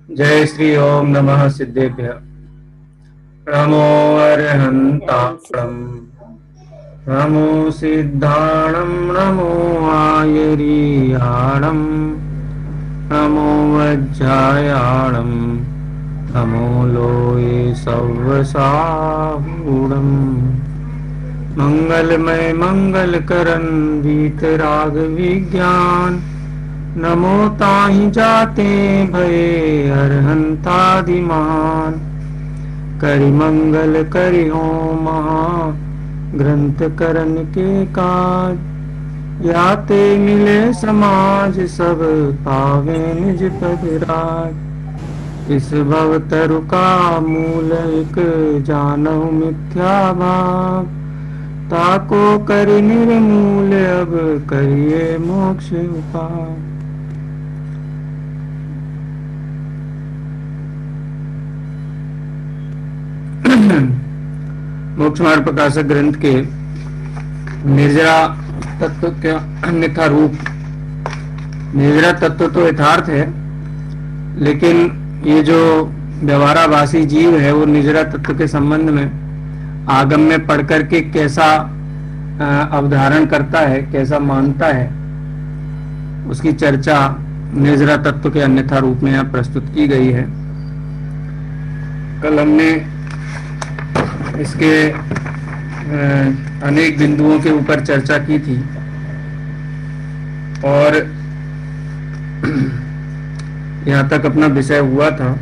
जय श्री ओम नमः सिद्धेभ्य। नमो अरहन्ताणं नमो सिद्धाणं नमो आयर्याणं नमो वज्रायाणं नमो लोये सव्वसाहूणम् मंगलमय मंगलकरण वीतराग विज्ञान नमो ताहि जाते भये अरहंतादिमान करि मंगल करि होम ग्रंथ करन के काज याते मिले समाज सब पावे निज पद राज। इस भव तरु का मूल एक जानहु मिथ्या भाव ताको करि निर्मूल अब करिए मोक्ष उपाय। मोक्ष मार्ग प्रकाशक ग्रंथ के निर्जरा तत्व का अन्यथा रूप। निर्जरा तत्व तो यथार्थ है, लेकिन ये जो व्यवहाराभासी जीव है वो निर्जरा तत्व के संबंध में आगम में पढ़ करके कैसा अवधारण करता है, कैसा मानता है, उसकी चर्चा निर्जरा तत्व के अन्यथा रूप में यहाँ प्रस्तुत की गई है। कल हमने इसके अनेक बिंदुओं के ऊपर चर्चा की थी और यहाँ तक अपना विषय हुआ था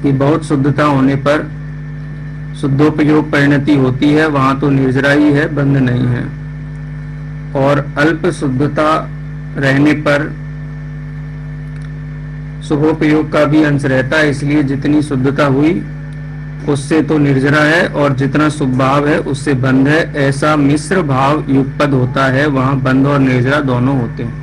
कि बहुत शुद्धता होने पर शुद्धोपयोग परिणति होती है, वहां तो निर्जरा ही है, बंध नहीं है। और अल्प शुद्धता रहने पर शुभोपयोग का भी अंश रहता है, इसलिए जितनी शुद्धता हुई उससे तो निर्जरा है और जितना शुभ भाव है उससे बंध है। ऐसा मिश्र भाव युगपद होता है, वहां बंध और निर्जरा दोनों होते हैं।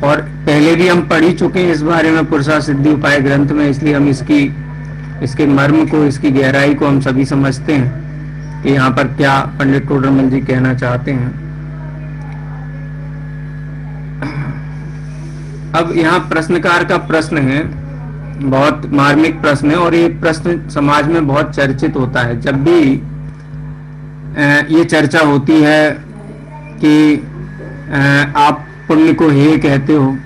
और पहले भी हम पढ़ ही चुके हैं इस बारे में पुरुषार्थ सिद्धि उपाय ग्रंथ में, इसलिए हम इसके मर्म को, इसकी गहराई को हम सभी समझते हैं कि यहाँ पर क्या पंडित टोडरमल जी कहना चाहते हैं। अब यहाँ प्रश्नकार का प्रश्न है, बहुत मार्मिक प्रश्न है और ये प्रश्न समाज में बहुत चर्चित होता है। जब भी ये चर्चा होती है कि आप पुण्य को हे कहते हो,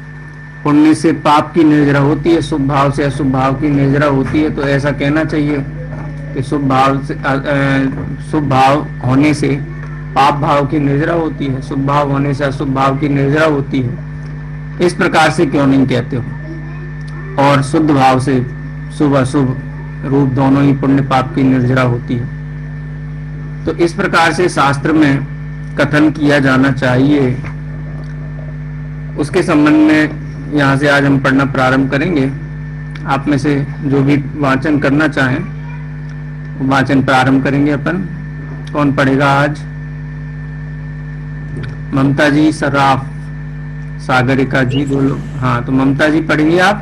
पुण्य से पाप की निर्जरा होती है, शुभ भाव से अशुभ भाव की निर्जरा होती है, तो ऐसा कहना चाहिए कि शुभ भाव होने से पाप भाव की निर्जरा होती है, शुभ भाव होने से अशुभ भाव की निर्जरा होती है। इस प्रकार से क्यों नहीं कहते हो? और शुद्ध भाव से शुभ अशुभ रूप दोनों ही पुण्य पाप की निर्जरा होती है। तो इस प्रकार से शास्त्र में कथन किया जाना चाहिए, उसके संबंध में यहाँ से आज हम पढ़ना प्रारंभ करेंगे। आप में से जो भी वाचन करना चाहें वाचन प्रारंभ करेंगे अपन। कौन पढ़ेगा आज? ममता जी, सराफ, सागरिका जी, बोलो। हाँ, तो ममता जी पढ़िए आप,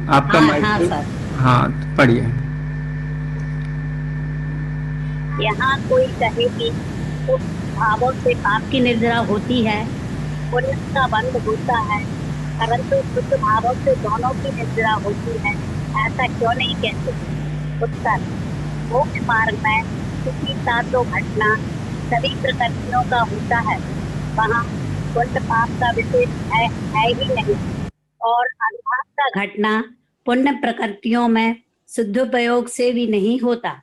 आपका माइक। हाँ सर। हाँ, तो पढ़िए। यहाँ कोई कहे कि तो भावों से पाप की निर्जरा होती है, पुण्य का बंध होता है, परंतु शुद्ध भावों से दोनों की निर्जरा होती है, ऐसा क्यों नहीं कहते? उत्तर: मोक्ष मार्ग में किसी का तो घटना सभी प्रकृतियों का होता है, वहाँ पुण्य पाप का विशेष है ही नहीं। और अनुभाग का घटना पुण्य प्रकृतियों में शुद्धोपयोग से भी नहीं होता।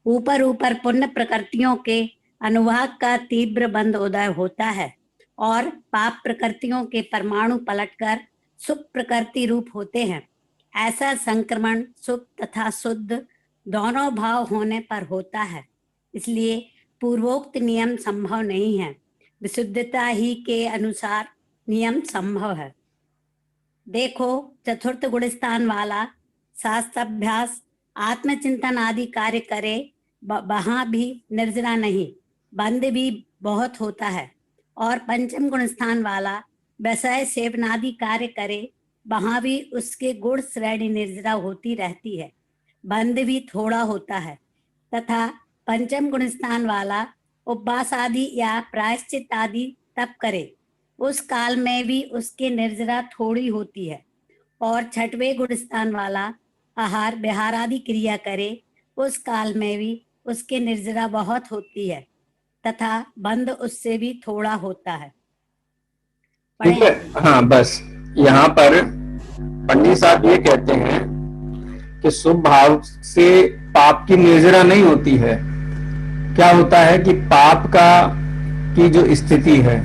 ऊपर ऊपर पुण्य प्रकृतियों के अनुभाग का तीव्र बंध उदय होता है और पाप प्रकृतियों के परमाणु पलटकर सुख प्रकृति रूप होते हैं। ऐसा संक्रमण सुख तथा शुद्ध दोनों भाव होने पर होता है, इसलिए पूर्वोक्त नियम संभव नहीं है। विशुद्धता ही के अनुसार नियम संभव है। देखो, चतुर्थ गुण स्थान वाला शास्त्राभ्यास आत्मचिंतन आदि कार्य करे, वहां भी निर्जरा नहीं, बंध भी बहुत होता है। और पंचम गुण स्थान वाला विषय सेवनादि कार्य करे, वहां भी उसके गुण श्रेणी निर्जरा होती रहती है, बंध भी थोड़ा होता है। तथा पंचम गुण स्थान वाला उपवास आदि या प्रायश्चित आदि तप करे, उस काल में भी उसकी निर्जरा थोड़ी होती है। और छठवें गुण स्थान वाला आहार विहार आदि क्रिया करे, उस काल में भी उसके निर्जरा बहुत होती है तथा बंध उससे भी थोड़ा होता है। ठीक है। हाँ, बस यहाँ पर पंडित साहब ये कहते हैं कि शुभ भाव से पाप की निर्जरा नहीं होती है। क्या होता है कि पाप का की जो स्थिति है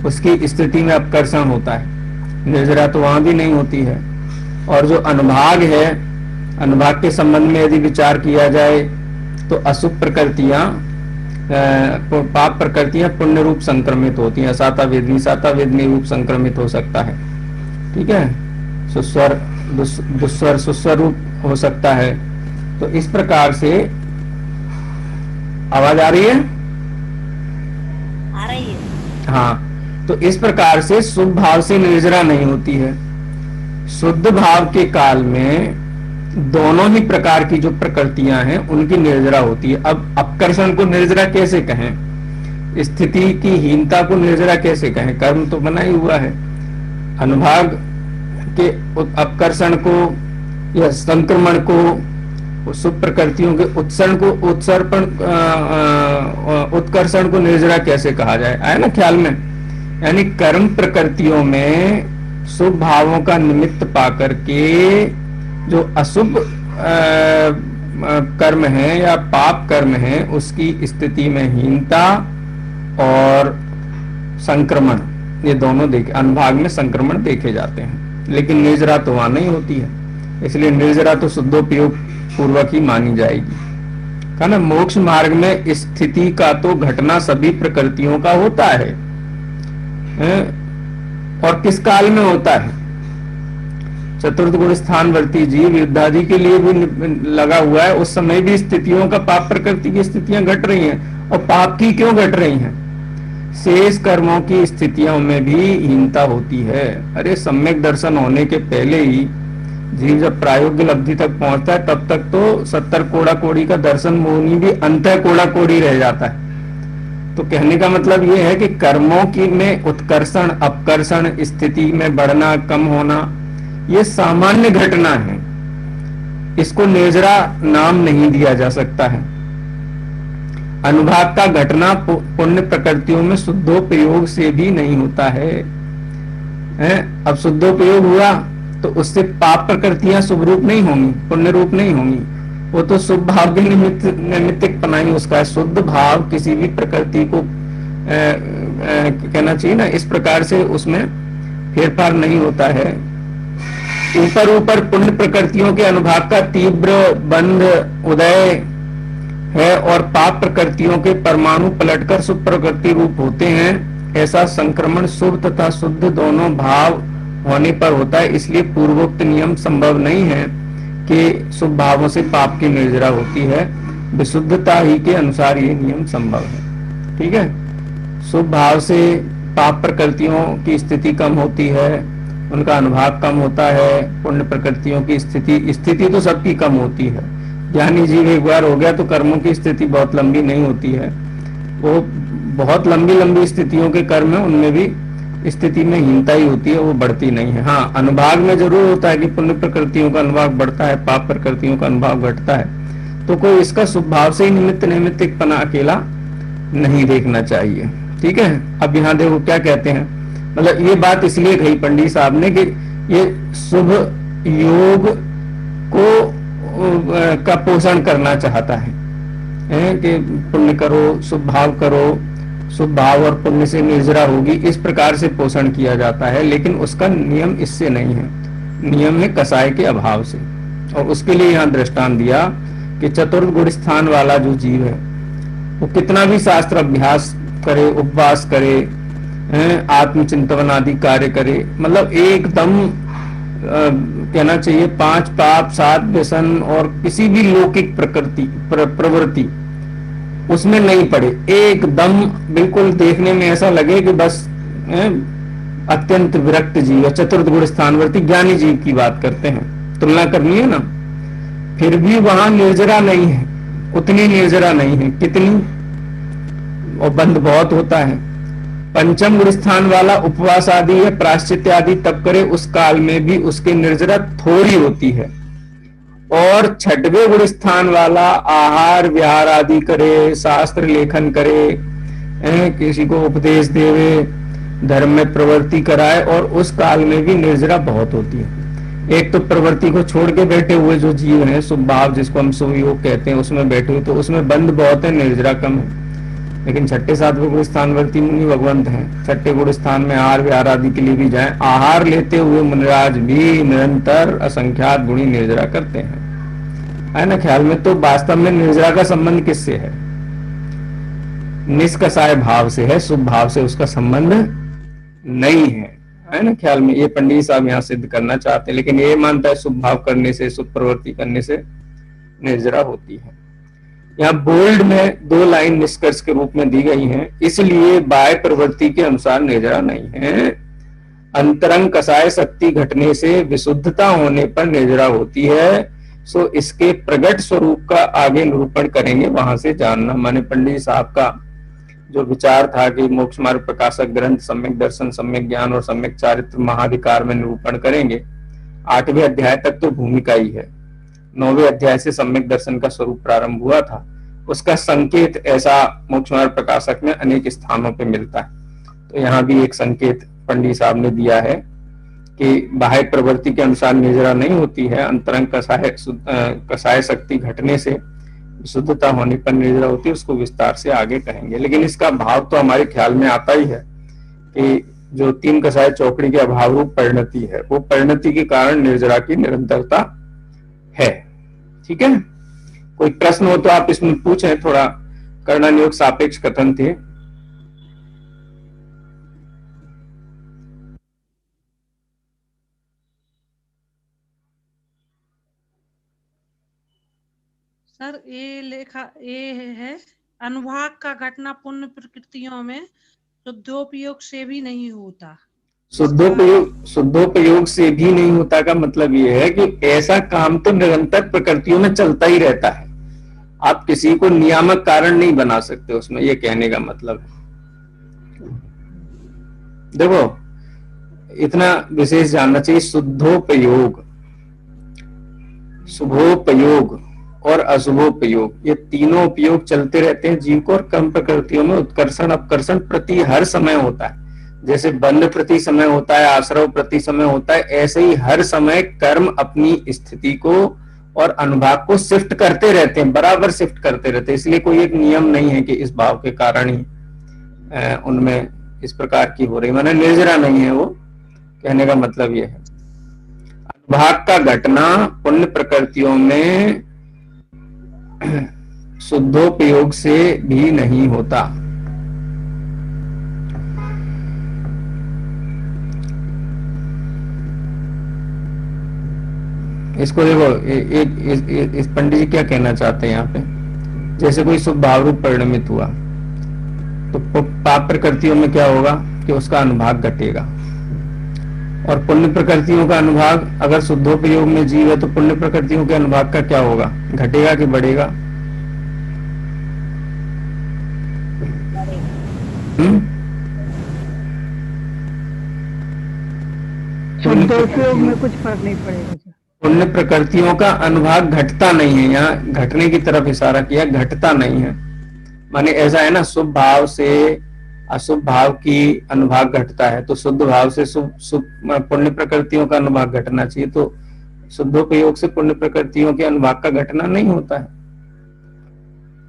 उसकी स्थिति में अपकर्षण होता है, निर्जरा तो वहां भी नहीं होती है। और जो अनुभाग है, अनुभाग के संबंध में यदि विचार किया जाए तो अशुभ प्रकृतियां, पाप प्रकृतियां पुण्य रूप संक्रमित होती हैं। साता वेदनी रूप संक्रमित हो सकता है। ठीक है, सुस्वर दुस्वर सुस्वर रूप हो सकता है। तो इस प्रकार से आवाज आ रही है? आ रही है। हाँ, तो इस प्रकार से शुभ भाव से निर्जरा नहीं होती है। शुद्ध भाव के काल में दोनों ही प्रकार की जो प्रकृतियां हैं उनकी निर्जरा होती है। अब अपकर्षण को निर्जरा कैसे कहें, स्थिति की हीनता को निर्जरा कैसे कहें? कर्म तो बना ही हुआ है। अनुभाग के अपकर्षण को या संक्रमण को, शुभ प्रकृतियों के उत्कर्षण को निर्जरा कैसे कहा जाए? आया ना ख्याल में? यानी कर्म प्रकृतियों में शुभ भावों का निमित्त पाकर के जो अशुभ कर्म है या पाप कर्म है उसकी स्थिति में हीनता और संक्रमण, ये दोनों अनुभाग में संक्रमण देखे जाते हैं। लेकिन निर्जरा तो वहां नहीं होती है, इसलिए निर्जरा तो शुद्धोपयोग पूर्वक ही मानी जाएगी। कहा ना, मोक्ष मार्ग में स्थिति का तो घटना सभी प्रकृतियों का होता है, और किस काल में होता है? चतुर्थ गुण स्थानवर्ती जीव युद्धादि के लिए भी लगा हुआ है, उस समय भी स्थितियों का पाप प्रकृति की स्थितियां घट रही हैं। और पाप की क्यों घट रही हैं? शेष कर्मों की स्थितियों में भी हीनता होती है। अरे सम्यक दर्शन होने के पहले ही जीव जब प्रायोगिक लब्धि तक पहुंचता है तब तक तो 70 कोड़ा कोड़ी का दर्शन मोहनी भी अंतः कोड़ा कोड़ी रह जाता है। तो कहने का मतलब यह है कि कर्मों की में उत्कर्षण अपकर्षण, स्थिति में बढ़ना कम होना, ये सामान्य घटना है, इसको निर्जरा नाम नहीं दिया जा सकता है। अनुभाग का घटना पुण्य प्रकृतियों में शुद्धोपयोग से भी नहीं होता है। अब शुद्धोपयोग हुआ तो उससे पाप प्रकृतियां शुभ रूप नहीं होंगी, पुण्य रूप नहीं होंगी, वो तो शुभ भाव के निमित्तिक बनाई उसका है। शुद्ध भाव किसी भी प्रकृति को कहना चाहिए ना, इस प्रकार से उसमें फेरफार नहीं होता है। ऊपर पुण्य प्रकृतियों के अनुभाग का तीव्र बंध उदय है और पाप प्रकृतियों के परमाणु पलटकर शुभ प्रकृति रूप होते हैं। ऐसा संक्रमण शुभ तथा शुद्ध दोनों भाव होने पर होता है। इसलिए पूर्वोक्त नियम संभव नहीं है कि शुभ भावों से पाप की निर्जरा होती है। विशुद्धता ही के अनुसार ये नियम संभव है। ठीक है, शुभ भाव से पाप प्रकृतियों की स्थिति कम होती है, उनका अनुभाग कम होता है। पुण्य प्रकृतियों की स्थिति तो सबकी कम होती है। ज्ञानी जीव एक बार हो गया तो कर्मों की स्थिति बहुत लंबी नहीं होती है। वो बहुत लंबी स्थितियों के कर्म है, उनमें भी स्थिति में हीनता ही होती है, वो बढ़ती नहीं है। हाँ, अनुभाग में जरूर होता है कि पुण्य प्रकृतियों का अनुभाग बढ़ता है, पाप प्रकृतियों का अनुभाग घटता है। तो कोई इसका शुभ भाव से ही निमित्तिकपना अकेला नहीं देखना चाहिए। ठीक है, अब यहाँ देखो क्या कहते हैं, मतलब ये बात इसलिए कही पंडित साहब ने कि ये शुभ योग को का पोषण करना चाहता है कि पुण्य करो, शुभ भाव करो, शुभ भाव और पुण्य से निर्जरा होगी, इस प्रकार से पोषण किया जाता है। लेकिन उसका नियम इससे नहीं है, नियम है कसाय के अभाव से। और उसके लिए यहाँ दृष्टांत दिया कि चतुर्थ गुण स्थान वाला जो जीव है वो कितना भी शास्त्र अभ्यास करे, उपवास करे, आत्मचिंतन आदि कार्य करे, मतलब एकदम कहना चाहिए 5 पाप 7 व्यसन और किसी भी लौकिक प्रवृत्ति उसमें नहीं पड़े, एकदम बिल्कुल देखने में ऐसा लगे कि बस अत्यंत विरक्त जीव है। चतुर्थ गुण स्थानवर्ती ज्ञानी जीव की बात करते हैं, तुलना करनी है ना। फिर भी वहां निर्जरा नहीं है, उतनी निर्जरा नहीं है। कितनी? और बंध बहुत होता है। पंचम गुण स्थान वाला उपवास आदि या प्रायश्चित आदि तब करे, उस काल में भी उसकी निर्जरा थोड़ी होती है। और छठवें गुण स्थान वाला आहार विहार आदि करे, शास्त्र लेखन करे, किसी को उपदेश देवे, धर्म में प्रवृत्ति कराए, और उस काल में भी निर्जरा बहुत होती है। एक तो प्रवृत्ति को छोड़ के बैठे हुए जो जीव हैं, शुभ भाव जिसको हम शुभ योग कहते हैं, उसमें बैठे हुए, तो उसमें बंध बहुत है, निर्जरा कम है। लेकिन छठे सातवें गुण स्थानवर्ती मुनि भगवंत हैं, छठे गुण स्थान में आहार विहार आदि के लिए भी जाए, आहार लेते हुए मुनिराज भी निरंतर असंख्यात गुणी निर्जरा करते हैं, है ना ख्याल में। तो वास्तव में निर्जरा का संबंध किससे है? निष्कषाय भाव से है, शुभ भाव से उसका संबंध नहीं है ना ख्याल में। ये पंडित साहब यहाँ सिद्ध करना चाहते हैं, लेकिन ये मानता है शुभ भाव करने से, शुभ प्रवृत्ति करने से निर्जरा होती है। यहाँ बोल्ड में 2 लाइन निष्कर्ष के रूप में दी गई हैं, इसलिए बाह्य प्रवृत्ति के अनुसार निर्जरा नहीं है। अंतरंग कषाय शक्ति घटने से विशुद्धता होने पर निर्जरा होती है। सो इसके प्रगट स्वरूप का आगे निरूपण करेंगे, वहां से जानना। माने पंडित साहब का जो विचार था कि मोक्ष मार्ग प्रकाशक ग्रंथ सम्यक दर्शन, सम्यक ज्ञान और सम्यक चारित्र महाधिकार में निरूपण करेंगे। 8वें अध्याय तक तो भूमिका ही है, 9वें अध्याय से सम्यक दर्शन का स्वरूप प्रारंभ हुआ था। उसका संकेत ऐसा मोक्ष मार्ग प्रकाशक में अनेक स्थानों पे मिलता है। तो यहाँ भी एक संकेत पंडित साहब ने दिया है कि बाह्य प्रवृत्ति के अनुसार निर्जरा नहीं होती है, अंतरंग कषाय शक्ति घटने से शुद्धता होने पर निर्जरा होती है। उसको विस्तार से आगे कहेंगे, लेकिन इसका भाव तो हमारे ख्याल में आता ही है कि जो 3 कषाय चौकड़ी के अभाव रूप परिणति है, वो परिणति के कारण निर्जरा की निरंतरता है। ठीक है, कोई प्रश्न हो तो आप इसमें पूछें। थोड़ा कर्णनियोग सापेक्ष कथन थे। सर ये है अनुभाग का घटना पुण्य प्रकृतियों में शुद्धोपयोग से भी नहीं होता। शुद्धोपयोग से भी नहीं होता का मतलब ये है कि ऐसा काम तो निरंतर प्रकृतियों में चलता ही रहता है, आप किसी को नियामक कारण नहीं बना सकते उसमें, ये कहने का मतलब है। देखो इतना विशेष जानना चाहिए, शुद्धोपयोग, शुभोपयोग और अशुभोपयोग, ये तीनों उपयोग चलते रहते हैं जीव को। और कर्म प्रकृतियों में उत्कर्षण अपकर्षण प्रति हर समय होता है। जैसे बंध प्रति समय होता है, आश्रव प्रति समय होता है, ऐसे ही हर समय कर्म अपनी स्थिति को और अनुभाग को शिफ्ट करते रहते हैं, बराबर शिफ्ट करते रहते हैं। इसलिए कोई एक नियम नहीं है कि इस भाव के कारण ही उनमें इस प्रकार की हो रही, माने निर्जरा नहीं है वो, कहने का मतलब ये है। अनुभाग का घटना पुण्य प्रकृतियों में शुद्धोपयोग से भी नहीं होता। इसको देखो, इस पंडित जी क्या कहना चाहते हैं यहाँ पे, जैसे कोई शुभ भाव रूप परिणमित हुआ तो पाप प्रकृतियों में क्या होगा कि उसका अनुभाग घटेगा, और पुण्य प्रकृतियों का अनुभाग, अगर शुद्धोपयोग में जीव है तो पुण्य प्रकृतियों के अनुभाग का क्या होगा, घटेगा कि बढ़ेगा? शुद्धोपयोग में कुछ फर्क नहीं पड़ेगा। पुण्य प्रकृतियों का अनुभाग घटता नहीं है, यहाँ घटने की तरफ इशारा किया, घटता नहीं है। माने ऐसा है ना, शुभ भाव से अशुभ भाव की अनुभाग घटता है, तो शुद्ध भाव से शुभ पुण्य प्रकृतियों का अनुभाग घटना चाहिए। तो शुद्धोपयोग से पुण्य प्रकृतियों के अनुभाग का घटना नहीं होता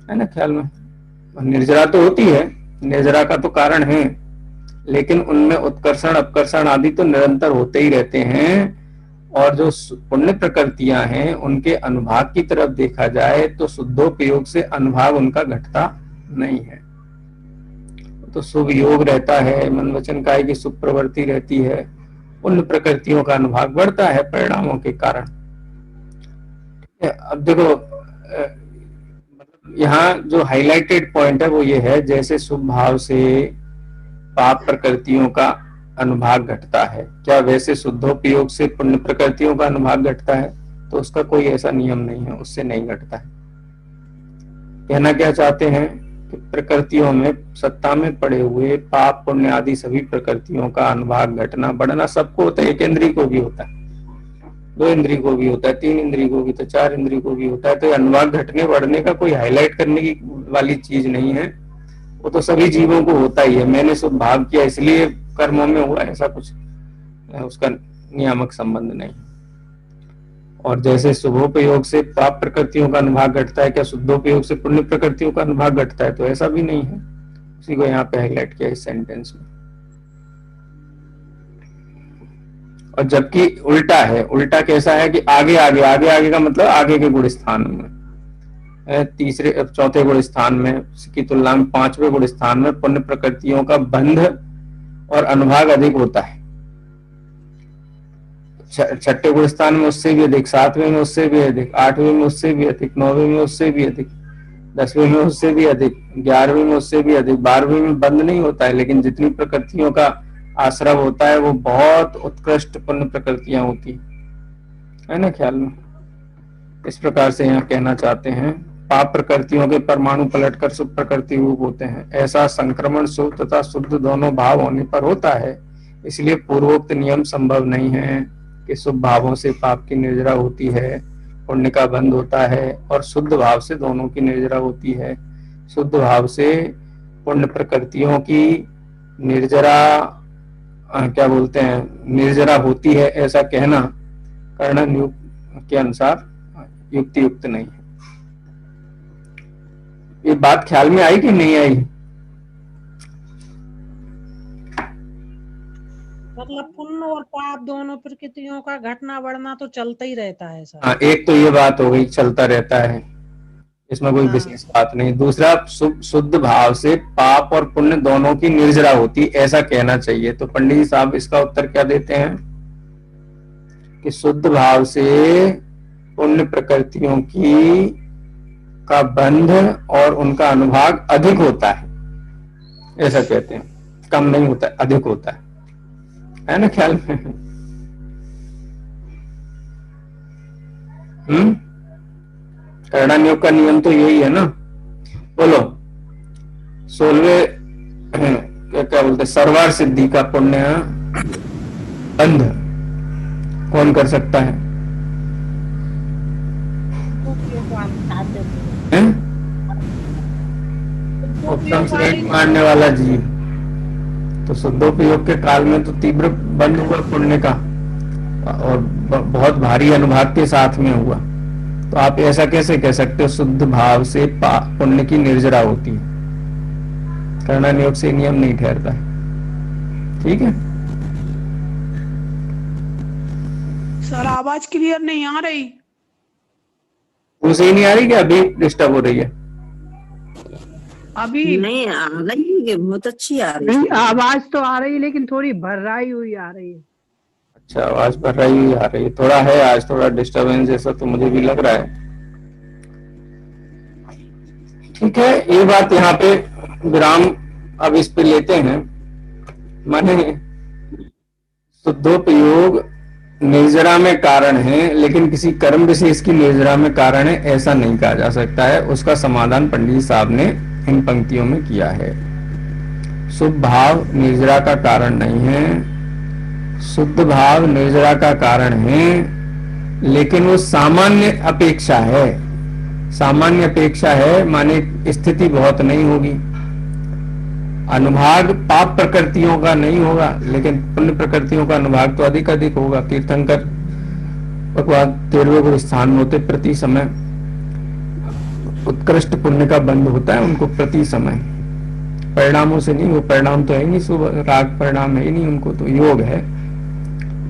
है ना ख्याल में। निर्जरा तो होती है, निर्जरा का तो कारण है, लेकिन उनमें उत्कर्षण अपकर्षण आदि तो निरंतर होते ही रहते हैं। और जो पुण्य प्रकृतियां हैं उनके अनुभाग की तरफ देखा जाए तो शुद्धोपयोग से अनुभाग उनका घटता नहीं है। तो शुभ योग रहता है, मन वचन काया की शुभ प्रवृत्ति रहती है, पुण्य प्रकृतियों का अनुभाग बढ़ता है परिणामों के कारण। अब देखो यहाँ जो हाईलाइटेड पॉइंट है वो ये है, जैसे शुभ भाव से पाप प्रकृतियों का अनुभाग घटता है, क्या वैसे शुद्धोपयोग से पुण्य प्रकृतियों का अनुभाग घटता है? तो उसका कोई ऐसा नियम नहीं है, उससे नहीं घटता है। कहना क्या चाहते हैं प्रकृतियों में सत्ता में पड़े हुए पाप पुण्य आदि सभी प्रकृतियों का अनुभाग घटना बढ़ना सबको होता है। एक इंद्रिय को भी होता है, 2 इंद्रिय को भी होता है, 3 इंद्रिय को भी, तो 4 इंद्रिय को भी होता है। तो अनुभाग घटने बढ़ने का कोई हाईलाइट करने की वाली चीज नहीं है, वो तो सभी जीवों को होता ही है। मैंने शुभ भाव किया इसलिए कर्मों में हुआ, ऐसा कुछ उसका नियामक संबंध नहीं। और जैसे शुभोपयोग से पाप प्रकृतियों का अनुभाग घटता है, क्या शुद्धोपयोग से पुण्य प्रकृतियों का अनुभाग घटता है? तो ऐसा भी नहीं है। उसी को यहाँ पे हाईलाइट किया इस सेंटेंस में। और जबकि उल्टा है, उल्टा कैसा है कि आगे आगे आगे आगे का मतलब आगे के गुण स्थान में, चौथे गुण स्थान में की तुलना में 5वें गुण स्थान में पुण्य प्रकृतियों का बंध और अनुभाग अधिक होता है। छठे गुण स्थान में उससे भी अधिक, 7वें में उससे भी अधिक, 8वें में उससे भी अधिक, 9वें में उससे भी अधिक, 10वें में उससे भी अधिक, 11वें में उससे भी अधिक, 12वें में बंद नहीं होता है। लेकिन जितनी प्रकृतियों का आश्रव होता है वो बहुत उत्कृष्ट पुण्य प्रकृतियां होती है ना, ख्याल में। इस प्रकार से यहाँ कहना चाहते हैं, पाप प्रकृतियों के परमाणु पलटकर शुभ प्रकृति रूप होते हैं। ऐसा संक्रमण शुभ तथा शुद्ध दोनों भाव होने पर होता है। इसलिए पूर्वोक्त नियम संभव नहीं है कि शुभ भावों से पाप की निर्जरा होती है, पुण्य का बंध होता है, और शुद्ध भाव से दोनों की निर्जरा होती है। शुद्ध भाव से पुण्य प्रकृतियों की निर्जरा क्या बोलते हैं, निर्जरा होती है, ऐसा कहना कर्णन युक्त के अनुसार युक्ति युक्त नहीं है। ये बात ख्याल में आई कि नहीं आई? मतलब पुण्य और पाप दोनों प्रकृतियों का घटना बढ़ना तो चलता ही रहता है सर। हाँ, एक तो ये बात हो गई, चलता रहता है, इसमें कोई विशेष बात नहीं। दूसरा, शुद्ध भाव से पाप और पुण्य दोनों की निर्जरा होती, ऐसा कहना चाहिए। तो पंडित जी साहब इसका उत्तर क्या देते हैं कि शुद्ध भाव से पुण्य प्रकृतियों की का बंध और उनका अनुभाग अधिक होता है, ऐसा कहते हैं। कम नहीं होता है, अधिक होता है ना, ख्याल में। कर्णन योग का नियम तो यही है ना। बोलो, 16वें क्या बोलते, सर्वार सिद्धि का पुण्य बंध कौन कर सकता है? उत्तम श्रेष्ठ मानने वाला जीव। तो शुद्धोपयोग के काल में तो तीव्र बंध हुआ पुण्य का, और बहुत भारी अनुभाग के साथ में हुआ। तो आप ऐसा कैसे कह सकते हो शुद्ध भाव से पुण्य की निर्जरा होती है? कर्णन योग से नियम नहीं ठहरता है। ठीक है सर, आवाज क्लियर नहीं आ रही। उसे ही नहीं आ रही क्या? अभी डिस्टर्ब हो रही है? अभी नहीं आ रही है, बहुत अच्छी आ रही नहीं, है। आवाज तो आ रही है लेकिन थोड़ी भर्राई हुई आ रही है। अच्छा, आवाज बढ़ रही आ रही है, थोड़ा है आज, थोड़ा डिस्टर्बेंस जैसा तो मुझे भी लग रहा है। ठीक है, ये बात यहाँ पे विराम अब इस पे लेते हैं। माने शुद्धोपयोग निर्जरा में कारण है, लेकिन किसी कर्म विशेष की निर्जरा में कारण है, ऐसा नहीं कहा जा सकता है। उसका समाधान पंडित साहब ने इन पंक्तियों में किया है। शुभ भाव निर्जरा का कारण नहीं है, शुद्ध भाव निर्जरा का कारण है, लेकिन वो सामान्य अपेक्षा है। सामान्य अपेक्षा है माने स्थिति बहुत नहीं होगी। अनुभाग पाप प्रकृतियों का नहीं होगा, लेकिन पुण्य प्रकृतियों का अनुभाग तो अधिक अधिक होगा। तीर्थंकर भगवान 13वें गुरु स्थान में होते, प्रति समय उत्कृष्ट पुण्य का बंध होता है उनको, प्रति समय। परिणामों से नहीं, वो परिणाम तो है नहीं, शुभ राग परिणाम है ही नहीं उनको, तो योग है,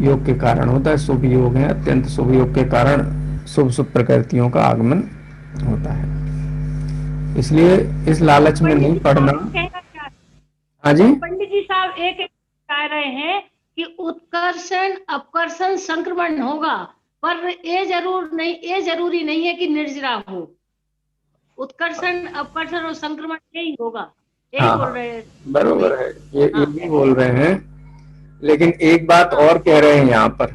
योग के कारण होता है। शुभ योग है, अत्यंत शुभ योग के कारण शुभ शुभ प्रकृतियों का आगमन होता है। इसलिए इस लालच में नहीं पड़ना। हाँ जी, पंडित जी साहब एक कह रहे हैं कि उत्कर्षण अपकर्षण संक्रमण होगा, पर ये जरूरी नहीं है कि निर्जरा हो। उत्कर्षण अपकर्षण और संक्रमण यही होगा, यही हाँ, बोल रहे हैं। बरोबर है, ये भी बोल रहे हैं। लेकिन एक बात और कह रहे हैं यहाँ पर,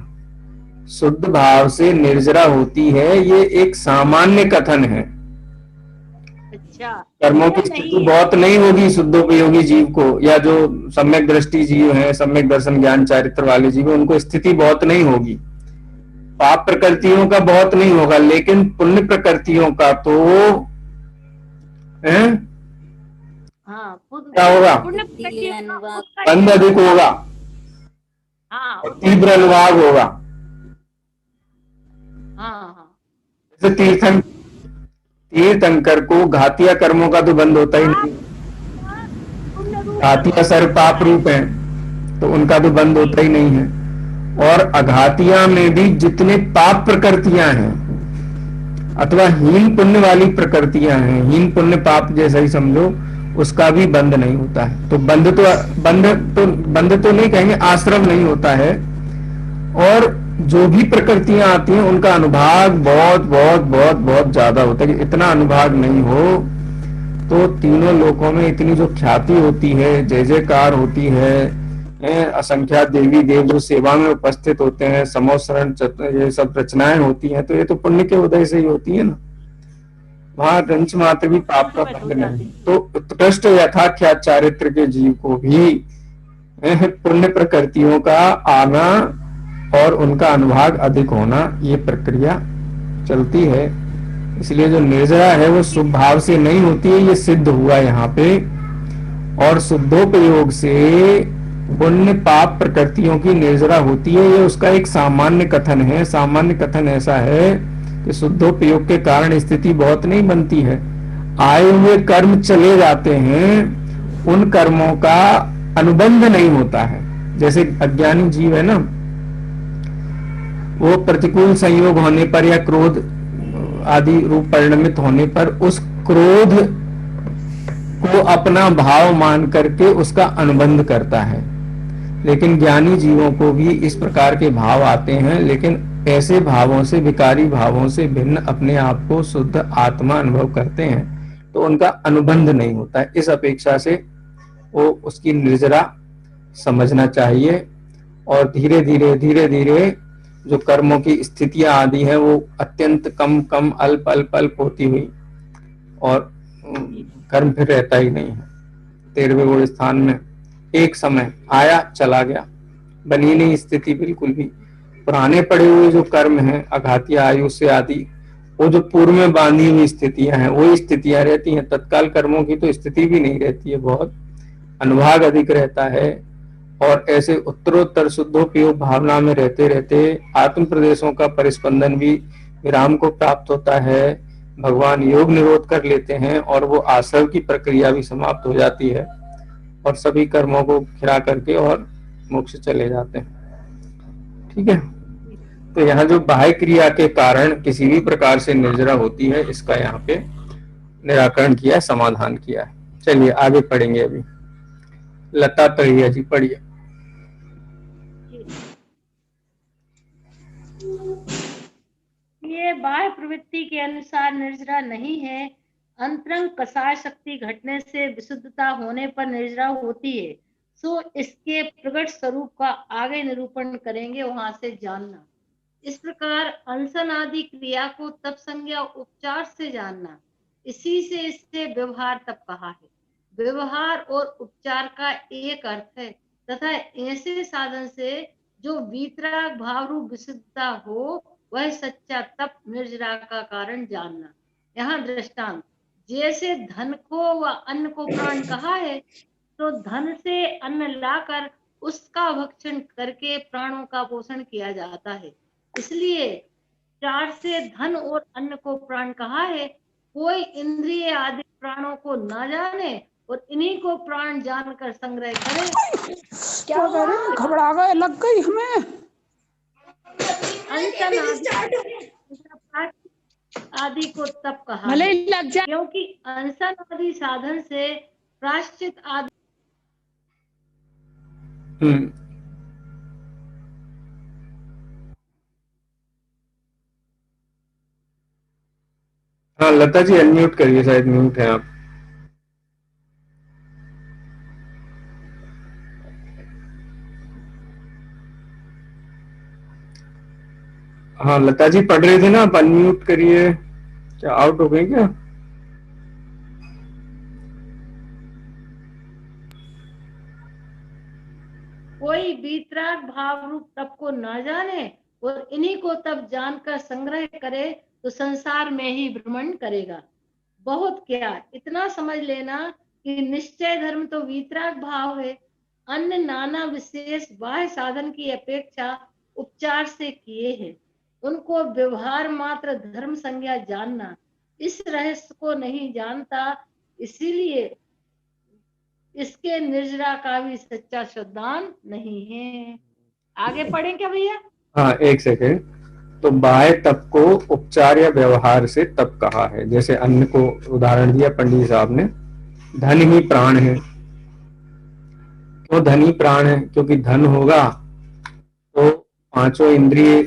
शुद्ध भाव से निर्जरा होती है, ये एक सामान्य कथन है। अच्छा कर्मों की नहीं स्थिति है। बहुत नहीं होगी शुद्धोपयोगी जीव को, या जो सम्यक दृष्टि जीव हैं, सम्यक दर्शन ज्ञान चारित्र वाले जीव हैं, उनको स्थिति बहुत नहीं होगी। पाप प्रकृतियों का बहुत नहीं होगा, लेकिन पुण्य प्रकृतियों का तो है हाँ क्या होगा, पुण्य बुद्धि प्रकृति का अनुवाद उसका बंध अधिक होगा हाँ और उसका तीव्र अनुभाग होगा। हाँ हाँ जैसे तीर्थंकर को घातिया कर्मों का तो बंद होता ही पाप नहीं, का पुण्य रूप में घातिया बंध सर्व होता पाप है। रूप है, तो उनका तो बंद होता ही नहीं है। और अघातिया में भी जितने पाप प्रकृतियां हैं अथवा हीन पुण्य वाली प्रकृतियां हैं, हीन पुण्य पाप जैसा ही समझो, उसका भी बंध नहीं होता है। तो बंध तो नहीं कहेंगे, आश्रम नहीं होता है। और जो भी प्रकृतियां आती हैं उनका अनुभाग बहुत बहुत बहुत बहुत ज्यादा होता है। कि इतना अनुभाग नहीं हो तो तीनों लोकों में इतनी जो ख्याति होती है, जय जयकार होती है, असंख्यात देवी देव जो सेवा में उपस्थित होते हैं, समोसरण ये सब रचनाएं होती हैं, तो ये तो पुण्य के उदय से ही होती है ना। वहां रंच मात्र भी पाप का हो बंध जाती नहीं। तो उत्कृष्ट यथाख्यात चारित्र के जीव को भी पुण्य प्रकृतियों का आना और उनका अनुभाग अधिक होना, ये प्रक्रिया चलती है। इसलिए जो निर्जरा है वो शुभ भाव से नहीं होती है, ये सिद्ध हुआ यहाँ पे। और शुद्धोपयोग से पुण्य पाप प्रकृतियों की निर्जरा होती है, ये उसका एक सामान्य कथन है। सामान्य कथन ऐसा है कि शुद्धोपयोग के कारण स्थिति बहुत नहीं बनती है, आए हुए कर्म चले जाते हैं, उन कर्मों का अनुबंध नहीं होता है। जैसे अज्ञानी जीव है ना, वो प्रतिकूल संयोग होने पर या क्रोध आदि रूप परिणमित होने पर उस क्रोध को अपना भाव मान करके उसका अनुबंध करता है। लेकिन ज्ञानी जीवों को भी इस प्रकार के भाव आते हैं, लेकिन ऐसे भावों से, विकारी भावों से भिन्न अपने आप को शुद्ध आत्मा अनुभव करते हैं, तो उनका अनुबंध नहीं होता है। इस अपेक्षा से वो उसकी निर्जरा समझना चाहिए। और धीरे धीरे जो कर्मों की स्थितियां आदि हैं वो अत्यंत कम कम अल्प अल्प अल्प होती हुई, और कर्म फिर रहता ही नहीं है। 13वें गुण स्थान में एक समय आया चला गया, बनी नहीं स्थिति बिल्कुल भी। पुराने पड़े हुए जो कर्म हैं, अघातिया आयु से आदि, वो जो पूर्व में बांधी हुई स्थितियां हैं वही स्थितियां रहती हैं। तत्काल कर्मों की तो स्थिति भी नहीं रहती है, बहुत अनुभाग अधिक रहता है। और ऐसे उत्तरोत्तर शुद्धोपयोग भावना में रहते रहते आत्म प्रदेशों का परिस्पंदन भी विराम को प्राप्त होता है। भगवान योग निरोध कर लेते हैं और वो आश्रव की प्रक्रिया भी समाप्त हो जाती है, और सभी कर्मों को खिरा करके और मोक्ष चले जाते हैं। ठीक है, तो यहाँ जो बाह्य क्रिया के कारण किसी भी प्रकार से निर्जरा होती है, इसका यहाँ पे निराकरण किया, समाधान किया है। चलिए आगे पढ़ेंगे। अभी लता तड़िया जी पढ़िए। ये बाह्य प्रवृत्ति के अनुसार निर्जरा नहीं है, अंतरंग कसाय शक्ति घटने से विशुद्धता होने पर निर्जरा होती है। सो इसके प्रकट स्वरूप का आगे निरूपण करेंगे, वहां से जानना। इस प्रकार अनशन आदि क्रिया को तप संज्ञा उपचार से जानना, इसी से इससे व्यवहार तप कहा है। व्यवहार और उपचार का एक अर्थ है, तथा ऐसे साधन से जो वीतराग भाव रूप विशुद्धता हो, वह सच्चा तप निर्जरा का कारण जानना। यहाँ दृष्टांत, जैसे धन को व अन्न को प्राण कहा है, तो धन से अन्न लाकर उसका भक्षण करके प्राणों का पोषण किया जाता है। इसलिए चार से धन और अन्न को प्राण कहा है। कोई इंद्रिय आदि प्राणों को ना जाने और इन्हीं को प्राण जानकर संग्रह करे। क्या कह रहे हैं? घबरा गए, लग गई हमें। आदि को तप कहा भले है, ही लग जाए। क्योंकि अनशन आदि साधन से प्रायश्चित आदि। हाँ लता जी अनम्यूट करिए, शायद म्यूट है आप। हाँ लता जी पढ़ रहे थे ना, आप अनम्यूट करिए। क्या आउट हो गए क्या? वीतराग भाव रूप तप को ना जाने और इन्हीं को तब जानकर संग्रह करे तो संसार में ही भ्रमण करेगा। बहुत क्या, इतना समझ लेना कि निश्चय धर्म तो वीतराग भाव है। अन्य नाना विशेष बाह्य साधन की अपेक्षा उपचार से किए हैं, उनको व्यवहार मात्र धर्म संज्ञा जानना। इस रहस्य को नहीं जानता, इसीलिए इसके निर्जरा का भी सच्चा श्रद्धान नहीं है। आगे पढ़ें क्या भैया? हाँ, एक सेकेंड। तो बाह्य तप को उपचार या व्यवहार से तप कहा है। जैसे अन्न को उदाहरण दिया पंडित साहब ने, धन ही प्राण है। क्यों धन ही प्राण है? क्योंकि धन होगा तो पांचों इंद्रिय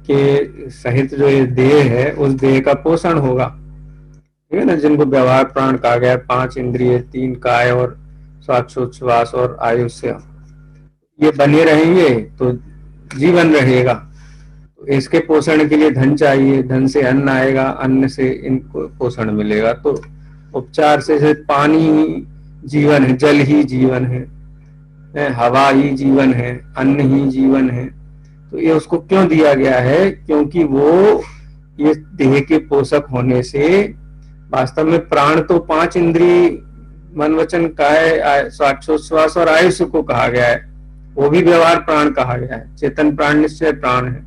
के सहित जो ये देह है उस देह का पोषण होगा, ठीक है ना, जिनको व्यवहार प्राण कहा गया है। 5 इंद्रिय, 3 काय और श्वासोच्छ्वास और आयुष्य, ये बने रहेंगे तो जीवन रहेगा। तो इसके पोषण के लिए धन चाहिए, धन से अन्न आएगा, अन्न से इनको पोषण मिलेगा। तो उपचार से पानी ही जीवन है, जल ही जीवन है, हवा ही जीवन है, अन्न ही जीवन है। तो ये उसको क्यों दिया गया है? क्योंकि वो ये देह के पोषक होने से, वास्तव में प्राण तो 5 इंद्रिय मन वचन काय श्वासोच्छ्वास और आयुष्य को कहा गया है, वो भी व्यवहार प्राण कहा गया है। चेतन प्राण निश्चय प्राण है,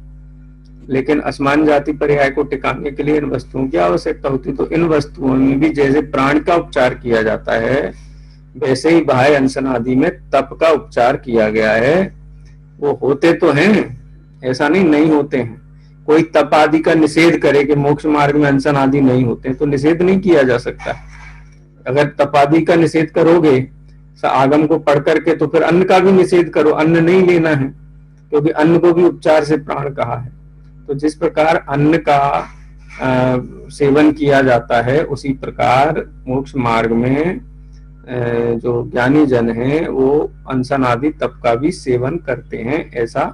लेकिन असमान जाति पर्याय को टिकाने के लिए इन वस्तुओं की आवश्यकता होती है। तो इन वस्तुओं में भी जैसे प्राण का उपचार किया जाता है, वैसे ही बाह्य अनशन आदि में तप का उपचार किया गया है। वो होते तो हैं, ऐसा नहीं होते हैं। कोई तप आदि का निषेध करे कि मोक्ष मार्ग में अनशन आदि नहीं होते, तो निषेध नहीं किया जा सकता। अगर तप आदि का निषेध करोगे आगम को पढ़ करके, तो फिर अन्न का भी निषेध करो, अन्न नहीं लेना है, क्योंकि अन्न को भी उपचार से प्राण कहा है। तो जिस प्रकार अन्न का सेवन किया जाता है, उसी प्रकार मोक्ष मार्ग में जो ज्ञानी जन हैं वो अनशन आदि तप का भी सेवन करते हैं, ऐसा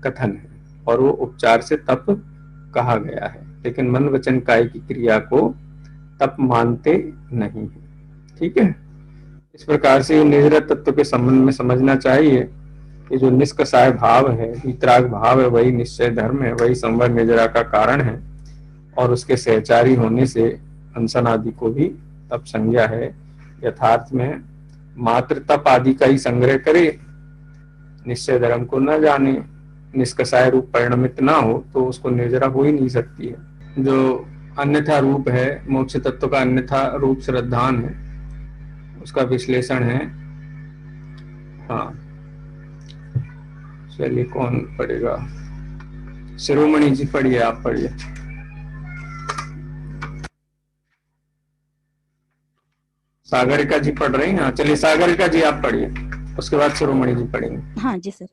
कथन है, और वो उपचार से तप कहा गया है। लेकिन मन वचन काय की क्रिया को तप मानते नहीं है, ठीक है। इस प्रकार से निर्जरा तत्व के संबंध में समझना चाहिए कि जो निष्कषाय भाव है, वीतराग भाव है, वही निश्चय धर्म है, वही संवर निर्जरा का कारण है, और उसके सहचारी होने से अनशन आदि को भी तप संज्ञा है। यथार्थ में मात्र तप आदि का ही संग्रह करे, निश्चय धर्म को न जाने, निष्कषाय रूप परिणमित ना हो, तो उसको निर्जरा हो ही नहीं सकती है। जो अन्यथा रूप है, मोक्ष तत्व का अन्यथा रूप श्रद्धान है, उसका विश्लेषण है। हाँ, चलिए कौन पढ़ेगा? शिरोमणि जी पढ़िए, आप पढ़िए। सागरिका जी पढ़ रही हैं? हाँ, चलिए सागरिका जी आप पढ़िए, उसके बाद शिरोमणि जी पढ़ेंगे। हाँ जी सर।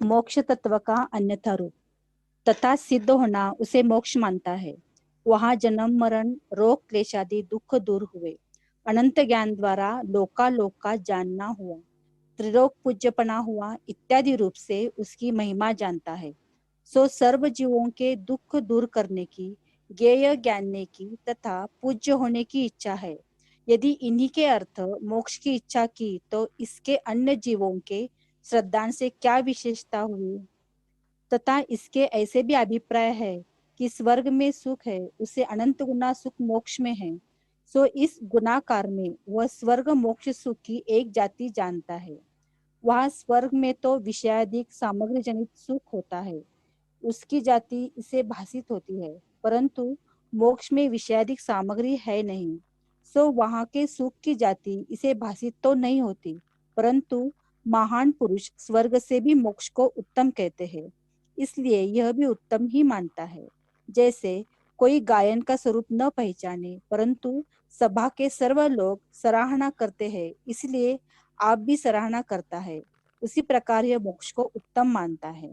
मोक्ष तत्व का अन्यथा रूप तथा सिद्ध होना उसे मोक्ष मानता है। वहां जन्म मरण रोग क्लेश आदि दुख दूर हुए, अनंत ज्ञान द्वारा लोकालोक का जानना हुआ, त्रिलोक पूज्यपना हुआ इत्यादि रूप से उसकी महिमा जानता है। सो सर्व जीवों के दुख दूर करने की, ज्ञेय जानने की तथा पूज्य होने की इच्छा है। यदि इन्हीं के अर्थ मोक्ष की इच्छा की, तो इसके अन्य जीवों के श्रद्धान से क्या विशेषता हुई? तथा इसके ऐसे भी अभिप्राय है कि स्वर्ग में सुख है, उसे अनंत गुना सुख मोक्ष में है। सो इस गुणाकार में वह स्वर्ग मोक्ष सुख की एक जाति जानता है। वहां स्वर्ग में तो विषयाधिक सामग्री जनित सुख होता है, उसकी जाति इसे भासित होती है, परंतु मोक्ष में विषयाधिक सामग्री है नहीं। सो वहां के सुख की जाति इसे भासित तो नहीं होती, परंतु महान पुरुष स्वर्ग से भी मोक्ष को उत्तम कहते हैं, इसलिए यह भी उत्तम ही मानता है। जैसे कोई गायन का स्वरूप न पहचाने, परंतु सभा के सर्व लोग सराहना करते हैं, इसलिए आप भी सराहना करता है, उसी प्रकार यह मोक्ष को उत्तम मानता है।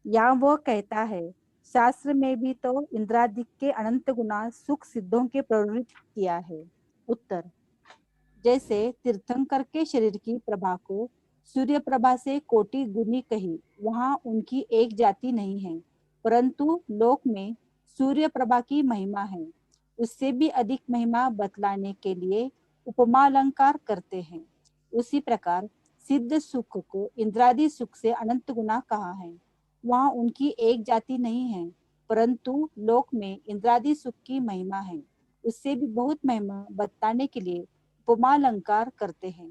या वह कहता है, शास्त्र में भी तो इंद्रादिक के अनंत गुना सुख सिद्धों के प्रवृत्त किया है। उत्तर, जैसे तीर्थंकर के शरीर की प्रभा को सूर्य प्रभा से कोटि गुनी कही, वहां उनकी एक जाति नहीं है, परंतु लोक में सूर्य प्रभा की महिमा है। उससे भी अधिक महिमा बतलाने के लिए उपमा अलंकार करते हैं। उसी प्रकार सिद्ध सुख को इंद्रादि सुख से अनंत गुना कहा है। वहाँ उनकी एक जाति नहीं है, परंतु लोक में इंद्रादि सुख की महिमा है। उससे भी बहुत महिमा बताने के लिए उपमा अलंकार करते हैं।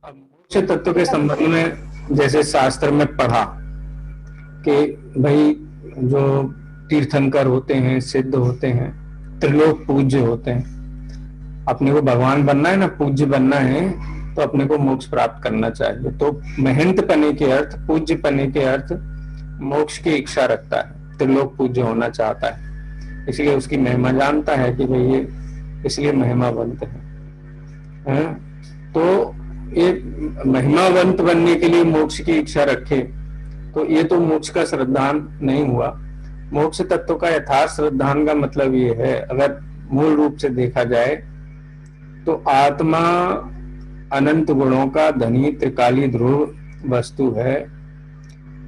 अब मोक्ष तत्व के संबंध में जैसे शास्त्र में पढ़ा कि भाई जो तीर्थंकर होते हैं, सिद्ध होते हैं, त्रिलोक पूज्य होते हैं, अपने को भगवान बनना है ना, पूज्य बनना है, तो अपने को मोक्ष प्राप्त करना चाहिए। तो महंत पने के अर्थ, पूज्य पने के अर्थ मोक्ष की इच्छा रखता है, त्रिलोक पूज्य होना चाहता है, इसलिए उसकी महिमा जानता है कि भाई ये इसलिए महिमावंत है। तो ये महिमावंत बनने के लिए मोक्ष की इच्छा रखे, तो ये तो मोक्ष का श्रद्धान नहीं हुआ। मोक्ष तत्व का यथार्थ श्रद्धान का मतलब ये है, अगर मूल रूप से देखा जाए तो आत्मा अनंत गुणों का धनी त्रिकाली ध्रुव वस्तु है।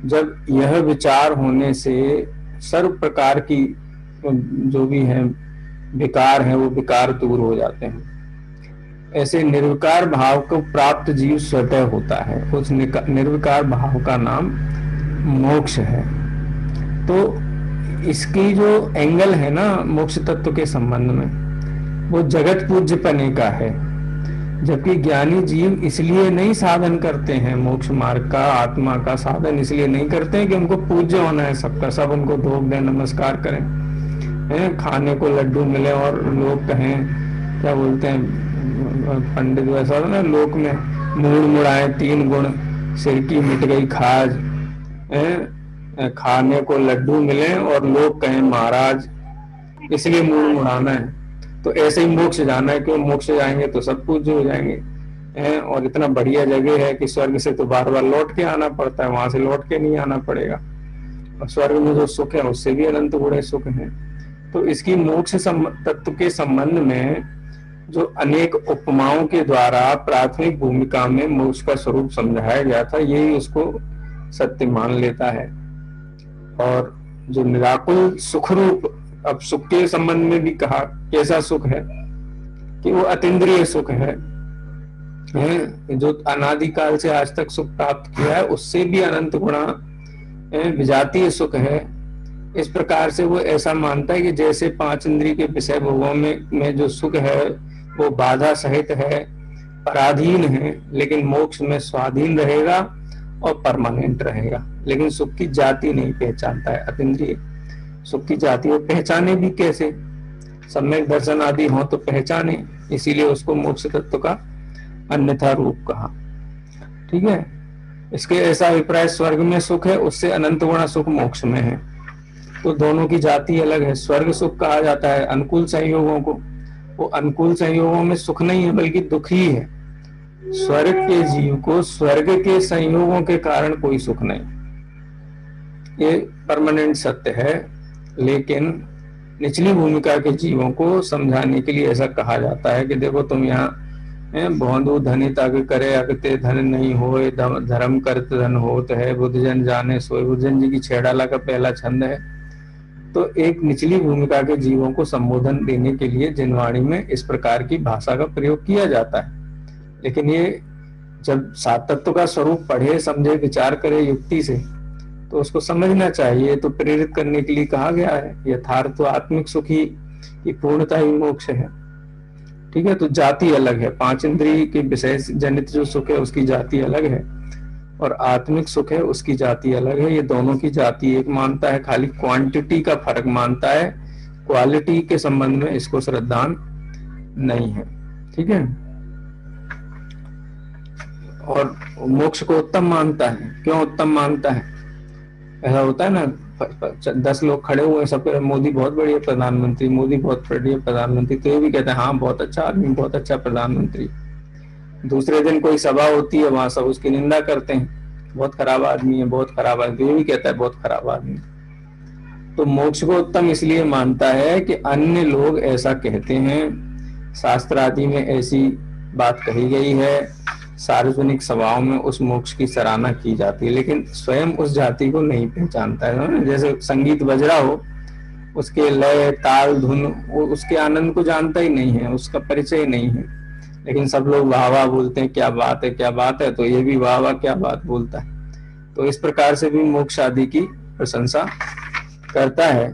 जब यह विचार होने से सर्व प्रकार की जो भी है विकार है वो विकार दूर हो जाते हैं। ऐसे निर्विकार भाव को प्राप्त जीव स्वतः होता है, उस निर्विकार भाव का नाम मोक्ष है। तो इसकी जो एंगल है ना मोक्ष तत्व के संबंध में, वो जगत पूज्य पने का है। जबकि ज्ञानी जीव इसलिए नहीं साधन करते हैं मोक्ष मार्ग का, आत्मा का साधन इसलिए नहीं करते हैं कि उनको पूज्य होना है सबका, सब उनको धोख दें, नमस्कार करें, खाने को लड्डू मिले और लोग कहें, क्या बोलते हैं पंडित वैसा ना, लोक में मूड मुड़ाए 3 गुण, सिर की मिट गई खाज, खाने को लड्डू मिले और लोग कहें महाराज, इसलिए मूड मुड़ाना है। तो ऐसे ही मोक्ष जाना है, क्यों मोक्ष जाएंगे तो सब पूज्य हो जाएंगे, और इतना बढ़िया जगह है कि स्वर्ग से तो बार बार लौट के आना पड़ता है, वहां से लौट के नहीं आना पड़ेगा। और स्वर्ग में जो सुख है उससे भी अनंत गुणे सुख है। तो इसकी मोक्ष तत्व के संबंध में जो अनेक उपमाओं के द्वारा प्राथमिक भूमिका में मोक्ष का स्वरूप समझाया गया था, यही उसको सत्य मान लेता है। और जो निराकुल सुख रूप, अब सुख के संबंध में भी कहा कैसा सुख है कि वो अतीन्द्रिय सुख है, जो अनादिकाल से आज तक सुख प्राप्त किया है उससे भी अनंत गुणा विजातीय सुख है। इस प्रकार से वो ऐसा मानता है कि जैसे 5 इंद्रिय के विषय भोगों में जो सुख है वो बाधा सहित है, पराधीन है, लेकिन मोक्ष में स्वाधीन रहेगा और परमानेंट रहेगा। लेकिन सुख की जाति नहीं पहचानता है, अतीन्द्रिय सुख की जाति वो पहचाने भी कैसे, सम्यक दर्शन आदि हो तो पहचाने, इसीलिए उसको मोक्ष तत्व का अन्यथा रूप कहा। ठीक है, इसके ऐसा अभिप्राय स्वर्ग में सुख है, उससे अनंत गुणा सुख मोक्ष में है, तो दोनों की जाति अलग है। स्वर्ग सुख कहा जाता है अनुकूल संयोगों को, वो अनुकूल संयोगों में सुख नहीं है बल्कि दुख ही है। स्वर्ग के जीव को स्वर्ग के संयोगों के कारण कोई सुख नहीं, ये परमानेंट सत्य है। लेकिन निचली भूमिका के जीवों को समझाने के लिए ऐसा कहा जाता है कि देखो तुम यहाँ बहु धनित अग करे अगते धन नहीं होए, धर्म करत धन होत है, बुद्धजन जाने सोए। बुद्धजन जी की छेड़ाला का पहला छंद है। तो एक निचली भूमिका के जीवों को संबोधन देने के लिए जिनवाणी में इस प्रकार की भाषा का प्रयोग किया जाता है। लेकिन ये जब सात तत्व का स्वरूप पढ़े, समझे, विचार करे युक्ति से, तो उसको समझना चाहिए। तो प्रेरित करने के लिए कहा गया है। यथार्थ तो आत्मिक सुख ही की पूर्णता ही मोक्ष है। ठीक है, तो जाति अलग है। 5 इंद्रिय के विषय जनित जो सुख है उसकी जाति अलग है, और आत्मिक सुख है उसकी जाति अलग है। ये दोनों की जाति एक मानता है, खाली क्वांटिटी का फर्क मानता है, क्वालिटी के संबंध में इसको श्रद्धान नहीं है। ठीक है, और मोक्ष को उत्तम मानता है। क्यों उत्तम मानता है? ऐसा होता है ना, 10 लोग खड़े हुए, सब मोदी बहुत बढ़िया प्रधानमंत्री, मोदी बहुत बढ़िया प्रधानमंत्री, तो ये भी कहते हैं हाँ बहुत अच्छा आदमी, बहुत अच्छा प्रधानमंत्री। दूसरे दिन कोई सभा होती है, वहां सब उसकी निंदा करते हैं, बहुत खराब आदमी है, बहुत खराब आदमी, ये भी कहता है बहुत खराब आदमी। तो मोक्ष को उत्तम इसलिए मानता है कि अन्य लोग ऐसा कहते हैं, शास्त्र आदि में ऐसी बात कही गई है, सार्वजनिक सभाओं में उस मोक्ष की सराहना की जाती है, लेकिन स्वयं उस जाति को नहीं पहचानता है। जैसे संगीत बज रहा हो, उसके लय, ताल, धुन, उसके आनंद को जानता ही नहीं है, उसका परिचय नहीं है। लेकिन सब लोग वाह वाह बोलते हैं, क्या बात है क्या बात है, तो ये भी वाह वाह क्या बात बोलता है। तो इस प्रकार से भी मोक्ष आदि की प्रशंसा करता है।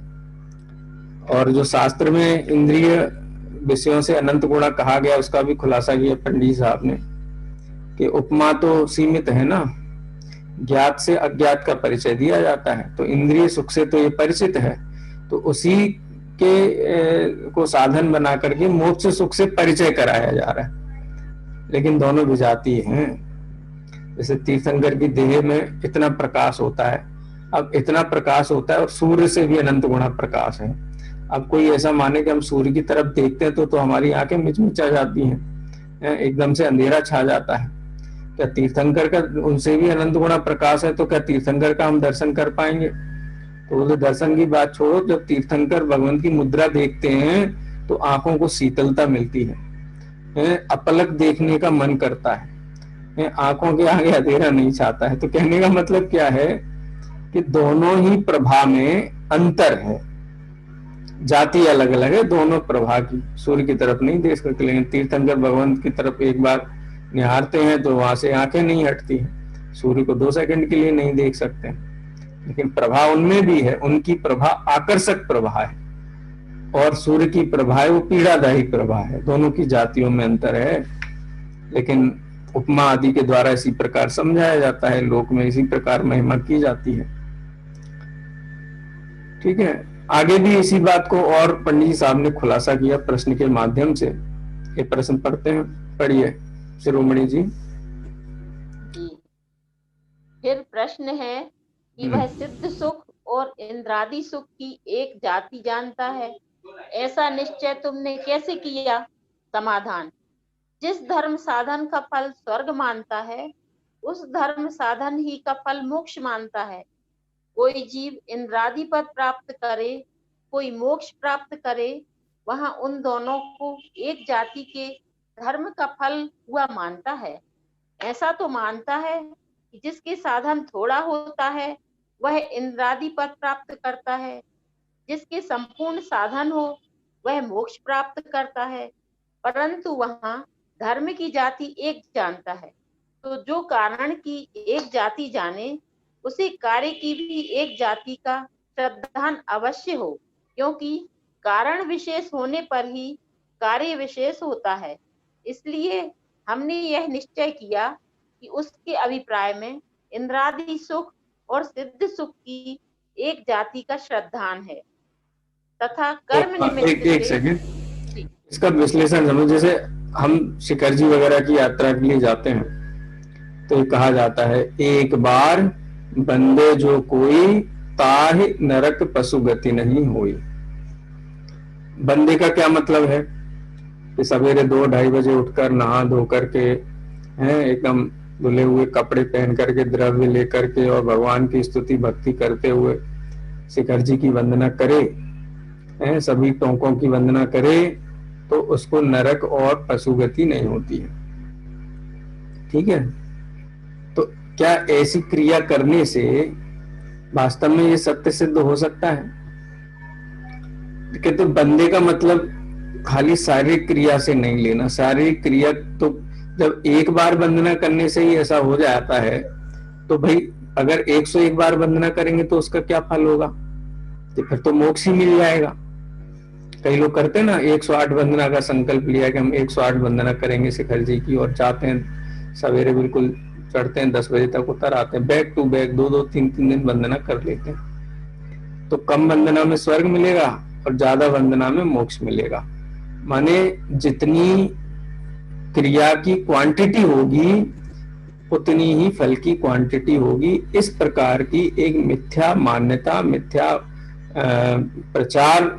और जो शास्त्र में इंद्रिय विषयों से अनंत गुणा कहा गया उसका भी खुलासा किया पंडित साहब ने, कि उपमा तो सीमित है ना, ज्ञात से अज्ञात का परिचय दिया जाता है, तो इंद्रिय सुख से तो ये परिचित है, तो उसी के को साधन बना करके मोक्ष सुख से परिचय कराया जा रहा है। लेकिन दोनों विजाती हैं। जैसे तीर्थंकर की देह में इतना प्रकाश होता है, अब इतना प्रकाश होता है और सूर्य से भी अनंत गुणा प्रकाश है। अब कोई ऐसा माने कि हम सूर्य की तरफ देखते हैं तो हमारी आंखें मिचमिचा जाती हैं, एकदम से अंधेरा छा जाता है। क्या तीर्थंकर का उनसे भी अनंत गुणा प्रकाश है, तो क्या तीर्थंकर का हम दर्शन कर पाएंगे? तो वो दर्शन की बात छोड़ो, जब तीर्थंकर भगवान की मुद्रा देखते हैं तो आंखों को शीतलता मिलती है, अपलक देखने का मन करता है, आंखों के आगे अंधेरा नहीं छाता है। तो कहने का मतलब क्या है कि दोनों ही प्रभा में अंतर है, जाति अलग अलग है दोनों प्रभा की। सूर्य की तरफ नहीं देख सकते, लेकिन तीर्थंकर भगवान की तरफ एक बार निहारते हैं तो वहां से आंखें नहीं हटती हैं। सूर्य को 2 सेकंड के लिए नहीं देख सकते, लेकिन प्रभा उनमें भी है। उनकी प्रभा आकर्षक प्रभा है और सूर्य की प्रभा है वो पीड़ादायी प्रभा है। दोनों की जातियों में अंतर है, लेकिन उपमा आदि के द्वारा इसी प्रकार समझाया जाता है, लोक में इसी प्रकार महिमा की जाती है। ठीक है, आगे भी इसी बात को और पंडित साहब ने खुलासा किया प्रश्न के माध्यम से। ये प्रश्न पढ़ते हैं, पढ़िए शिरोमणि जी। फिर प्रश्न है कि वह सिद्ध सुख और इंद्रादि सुख की एक जाति जानता है, ऐसा निश्चय तुमने कैसे किया? समाधान, जिस धर्म साधन का फल स्वर्ग मानता है उस धर्म साधन ही का फल मोक्ष मानता है। कोई जीव इंद्रादि पद प्राप्त करे, कोई मोक्ष प्राप्त करे, वहां उन दोनों को एक जाति के धर्म का फल हुआ मानता है। ऐसा तो मानता है कि जिसके साधन थोड़ा होता है वह इंद्रादि पद प्राप्त करता है, जिसके संपूर्ण साधन हो वह मोक्ष प्राप्त करता है, परंतु वहां धर्म की जाति एक जानता है। तो जो कारण की एक जाति जाने, उसी कार्य की भी एक जाति का श्रद्धान अवश्य हो, क्योंकि कारण विशेष होने पर ही कार्य विशेष होता है। इसलिए हमने यह निश्चय किया कि उसके अभिप्राय में इंद्रादि सुख और सिद्ध सुख की एक जाति का श्रद्धान है तथा कर्म निमित्त एक सेकंड, इसका विश्लेषण समझो। जैसे हम शिखर जी वगैरह की यात्रा के लिए जाते हैं तो ये कहा जाता है, एक बार बंदे जो कोई ताहि नरक पशु गति नहीं हुई। बंदे का क्या मतलब है कि सवेरे 2-2:30 बजे उठकर नहा धो करके हैं, एकदम धुले हुए कपड़े पहन करके, द्रव्य लेकर के और भगवान की स्तुति भक्ति करते हुए शिखर जी की वंदना करे, हैं, सभी टोंकों की वंदना करे, तो उसको नरक और पशु गति नहीं होती है। ठीक है, तो क्या ऐसी क्रिया करने से वास्तव में ये सत्य सिद्ध हो सकता है? तो बंदे का मतलब खाली शारीरिक क्रिया से नहीं लेना। शारीरिक क्रिया तो जब एक बार वंदना करने से ही ऐसा हो जाता है, तो भाई अगर 101 बार वंदना करेंगे तो उसका क्या फल होगा? तो फिर तो मोक्ष ही मिल जाएगा। कई लोग करते हैं ना, 108 वंदना का संकल्प लिया कि हम 108 वंदना करेंगे शिखर जी की, और जाते हैं सवेरे बिल्कुल चढ़ते हैं, 10 बजे तक उतर आते हैं, बैक टू बैक 2-2, 3-3 दिन वंदना कर लेते हैं। तो कम वंदना में स्वर्ग मिलेगा और ज्यादा वंदना में मोक्ष मिलेगा। माने जितनी क्रिया की क्वांटिटी होगी उतनी ही फल की क्वांटिटी होगी। इस प्रकार की एक मिथ्या मान्यता, मिथ्या प्रचार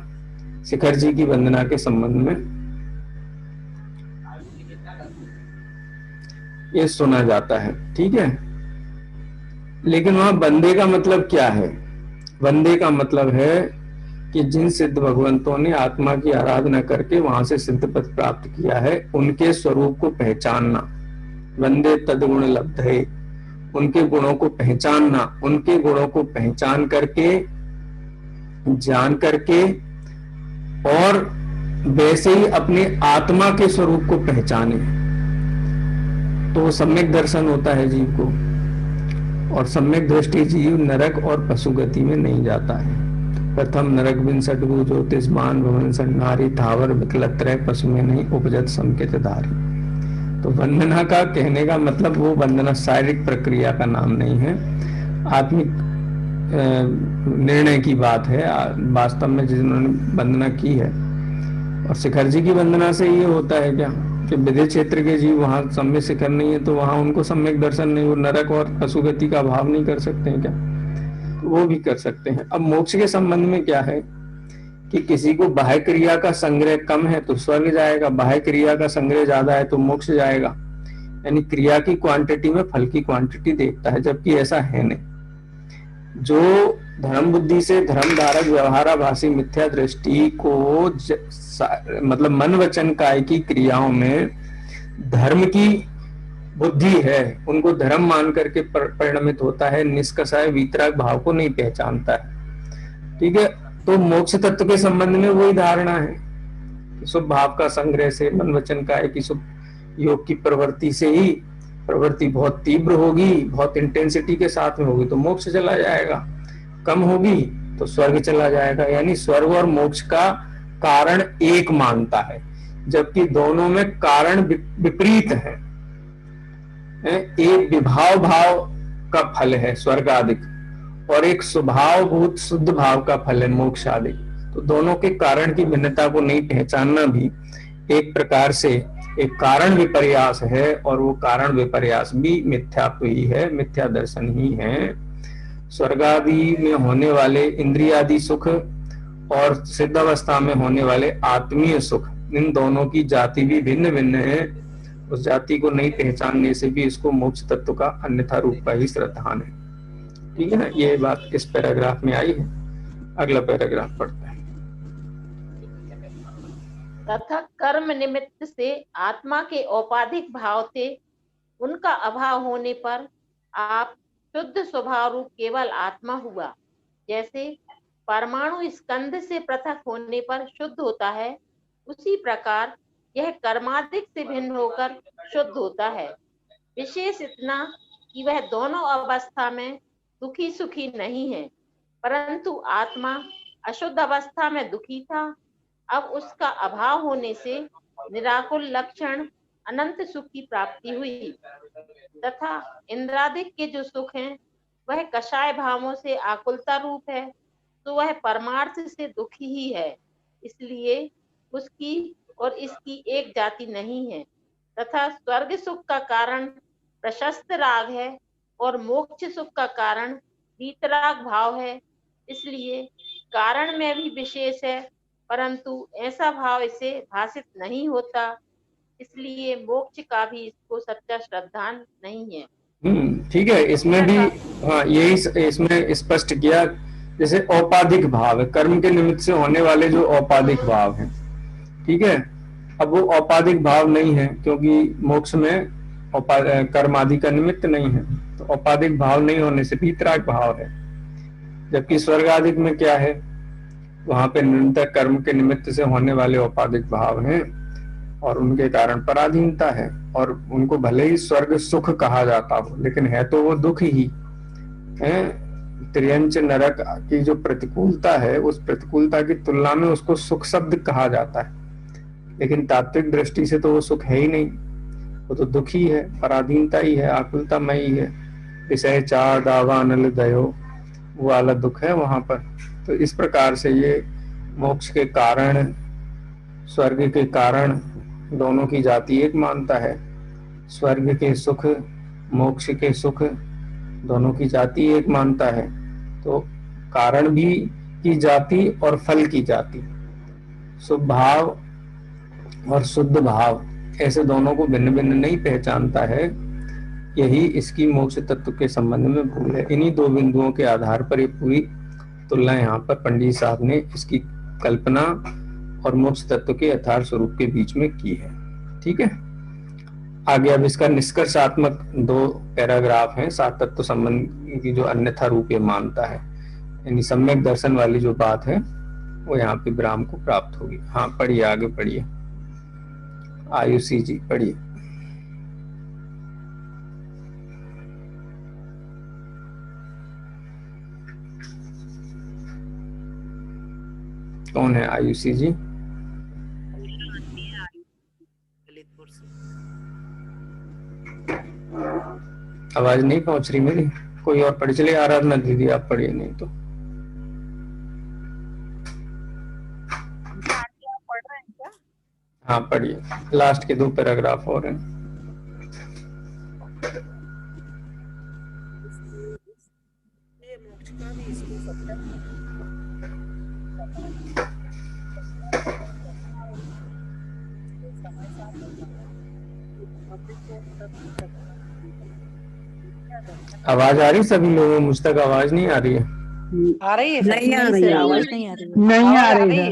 शिखर जी की वंदना के संबंध में ये सुना जाता है। ठीक है, लेकिन वहां बंदे का मतलब क्या है? बंदे का मतलब है कि जिन सिद्ध भगवंतों ने आत्मा की आराधना करके वहां से सिद्ध पद प्राप्त किया है, उनके स्वरूप को पहचानना। वंदे तदगुण लब्धे, उनके गुणों को पहचानना, उनके गुणों को पहचान करके, जान करके, और वैसे ही अपने आत्मा के स्वरूप को पहचाने। तो सम्यक दर्शन होता है जीव को, और सम्यक दृष्टि जीव नरक और पशुगति में नहीं जाता है। प्रथम नरक विंसटगु ज्योतिषमान भवन संहारी थावर विकलत्रय पशु में नहीं उपजत संकेत धारी। तो वंदना का कहने का मतलब वो वंदना शारीरिक प्रक्रिया का नाम नहीं है, आत्मिक निर्णय की बात है। वास्तव में जिन्होंने वंदना की है, और शिखर जी की वंदना से ये होता है क्या कि विधि क्षेत्र के जीव वहां सम्यक शिखर नहीं है तो वहां उनको सम्यक दर्शन नहीं, वो नरक और पशुगति का भाव नहीं कर सकते हैं क्या? वो भी कर सकते हैं। अब मोक्ष के संबंध में क्या है कि किसी को बाह्य क्रिया का संग्रह कम है तो स्वर्ग जाएगा, बाह्य क्रिया का संग्रह ज्यादा है तो मोक्ष जाएगा। यानी क्रिया की क्वांटिटी में फल की क्वांटिटी देखता है, जबकि ऐसा है नहीं। जो धर्म बुद्धि से धर्म धारक व्यवहाराभासी मिथ्या दृष्टि को मतलब मन वचन काय की क्रियाओं में धर्म की बुद्धि है, उनको धर्म मान करके परिणमित होता है, निष्कषाय वीतराग भाव को नहीं पहचानता है। ठीक है, तो मोक्ष तत्व के संबंध में वही धारणा है कि शुभ भाव का संग्रह से मन वचन काय की शुभ योग की प्रवृत्ति से ही प्रवृत्ति बहुत तीव्र होगी, बहुत इंटेंसिटी के साथ में होगी तो मोक्ष चला जाएगा, कम होगी तो स्वर्ग चला जाएगा। यानी स्वर्ग और मोक्ष का कारण एक मानता है, जबकि दोनों में कारण विपरीत है। एक विभाव भाव का फल है स्वर्ग आदि, और एक स्वभाव भूत शुद्ध भाव का फल है मोक्ष आदि। तो दोनों के कारण की भिन्नता को नहीं पहचानना भी एक प्रकार से एक कारण विपर्यास है, और वो कारण विपर्यास भी मिथ्यात्व ही है, मिथ्या दर्शन ही है। स्वर्ग आदि में होने वाले इंद्रियादि सुख और सिद्ध अवस्था में होने वाले आत्मीय सुख, इन दोनों की जाति भी भिन्न भिन्न है। उस जाति को नहीं पहचानने से भी इसको मोक्ष तत्व का अन्यथा रूप का ही श्रद्धान है। ठीक है ना, ये बात इस पैराग्राफ में आई है। अगला पैराग्राफ पढ़ते हैं। तथा कर्म निमित्त से आत्मा के औपाधिक भाव से उनका अभाव होने पर आप शुद्ध स्वभाव रूप केवल आत्मा हुआ। जैसे परमाणु स्कंध से पृथक होने पर शुद्ध होता है, उसी प्रकार यह कर्माधिक से भिन्न होकर शुद्ध होता है। विशेष इतना कि वह दोनों अवस्था में दुखी सुखी नहीं है, परंतु आत्मा अशुद्ध अवस्था में दुखी था। अब उसका अभाव होने से निराकुल लक्षण अनंत सुख की प्राप्ति हुई। तथा इंद्रादिक के जो सुख हैं वह कषाय भावों से आकुलता रूप है, तो वह परमार्थ से दुखी ही है, इसलिए उसकी और इसकी एक जाति नहीं है। तथा स्वर्ग सुख का कारण प्रशस्त राग है और मोक्ष सुख का कारण वीतराग भाव है, इसलिए कारण में भी विशेष है, परंतु ऐसा भाव इसे भाषित नहीं होता, इसलिए मोक्ष का भी इसको सच्चा श्रद्धान नहीं है। ठीक है, इसमें भी हाँ यही इसमें स्पष्ट किया। जैसे औपाधिक भाव है, कर्म के निमित्त से होने वाले जो औपाधिक भाव हैं, ठीक है, अब वो औपाधिक भाव नहीं है क्योंकि मोक्ष में कर्म आदि का निमित्त नहीं है, तो औपाधिक भाव नहीं होने से वीतराग भाव है। जबकि स्वर्ग आदि में क्या है, वहां पे निरंतर कर्म के निमित्त से होने वाले औपाधिक भाव हैं और उनके कारण पराधीनता है, और उनको भले ही स्वर्ग सुख कहा जाता हो लेकिन है तो वो दुख ही है। त्रियंच नरक की जो प्रतिकूलता है, उस प्रतिकूलता की तुलना में उसको सुख शब्द कहा जाता है, लेकिन तात्विक दृष्टि से तो वो सुख है ही नहीं, वो तो दुख ही है, पराधीनता ही है, आकुलतामयी है। विषय चार दावा अनल दयो वो वाला दुख है वहां पर। तो इस प्रकार से ये मोक्ष के कारण स्वर्ग के कारण दोनों की जाति एक मानता है। स्वर्ग के सुख मोक्ष के सुख दोनों की जाति एक मानता है। तो कारण भी की जाति और फल की जाति, शुभ भाव और शुद्ध भाव, ऐसे दोनों को भिन्न भिन्न नहीं पहचानता है। यही इसकी मोक्ष तत्व के संबंध में भूल है। इन्हीं दो बिंदुओं के आधार पर ये पूरी तुलना यहाँ पर पंडित साहब ने इसकी कल्पना और मोक्ष तत्व के यथार्थ स्वरूप के बीच में की है। ठीक है, आगे अब इसका निष्कर्षात्मक 2 पैराग्राफ हैं। सात तत्व संबंध की जो अन्यथा रूप ये मानता है, यानी सम्यक दर्शन वाली जो बात है वो यहाँ पे ब्राह्म को प्राप्त होगी। हाँ पढ़िए, आगे पढ़िए, आयुषी जी पढ़िए। कौन है आयुषी जी? आवाज नहीं पहुंच रही मेरी। कोई और पढ़ चले। आराधना दीदी आप पढ़िए, नहीं तो पढ़ रहे हैं क्या? हाँ पढ़िए, लास्ट के 2 पैराग्राफ और हैं। आवाज आ रही सभी लोगों? मुझ तक आवाज नहीं आ रही है। आ रही है सर? नहीं आ नहीं रही सर, है। आवाज नहीं आ रही है। नहीं आ आवाज रही आ है।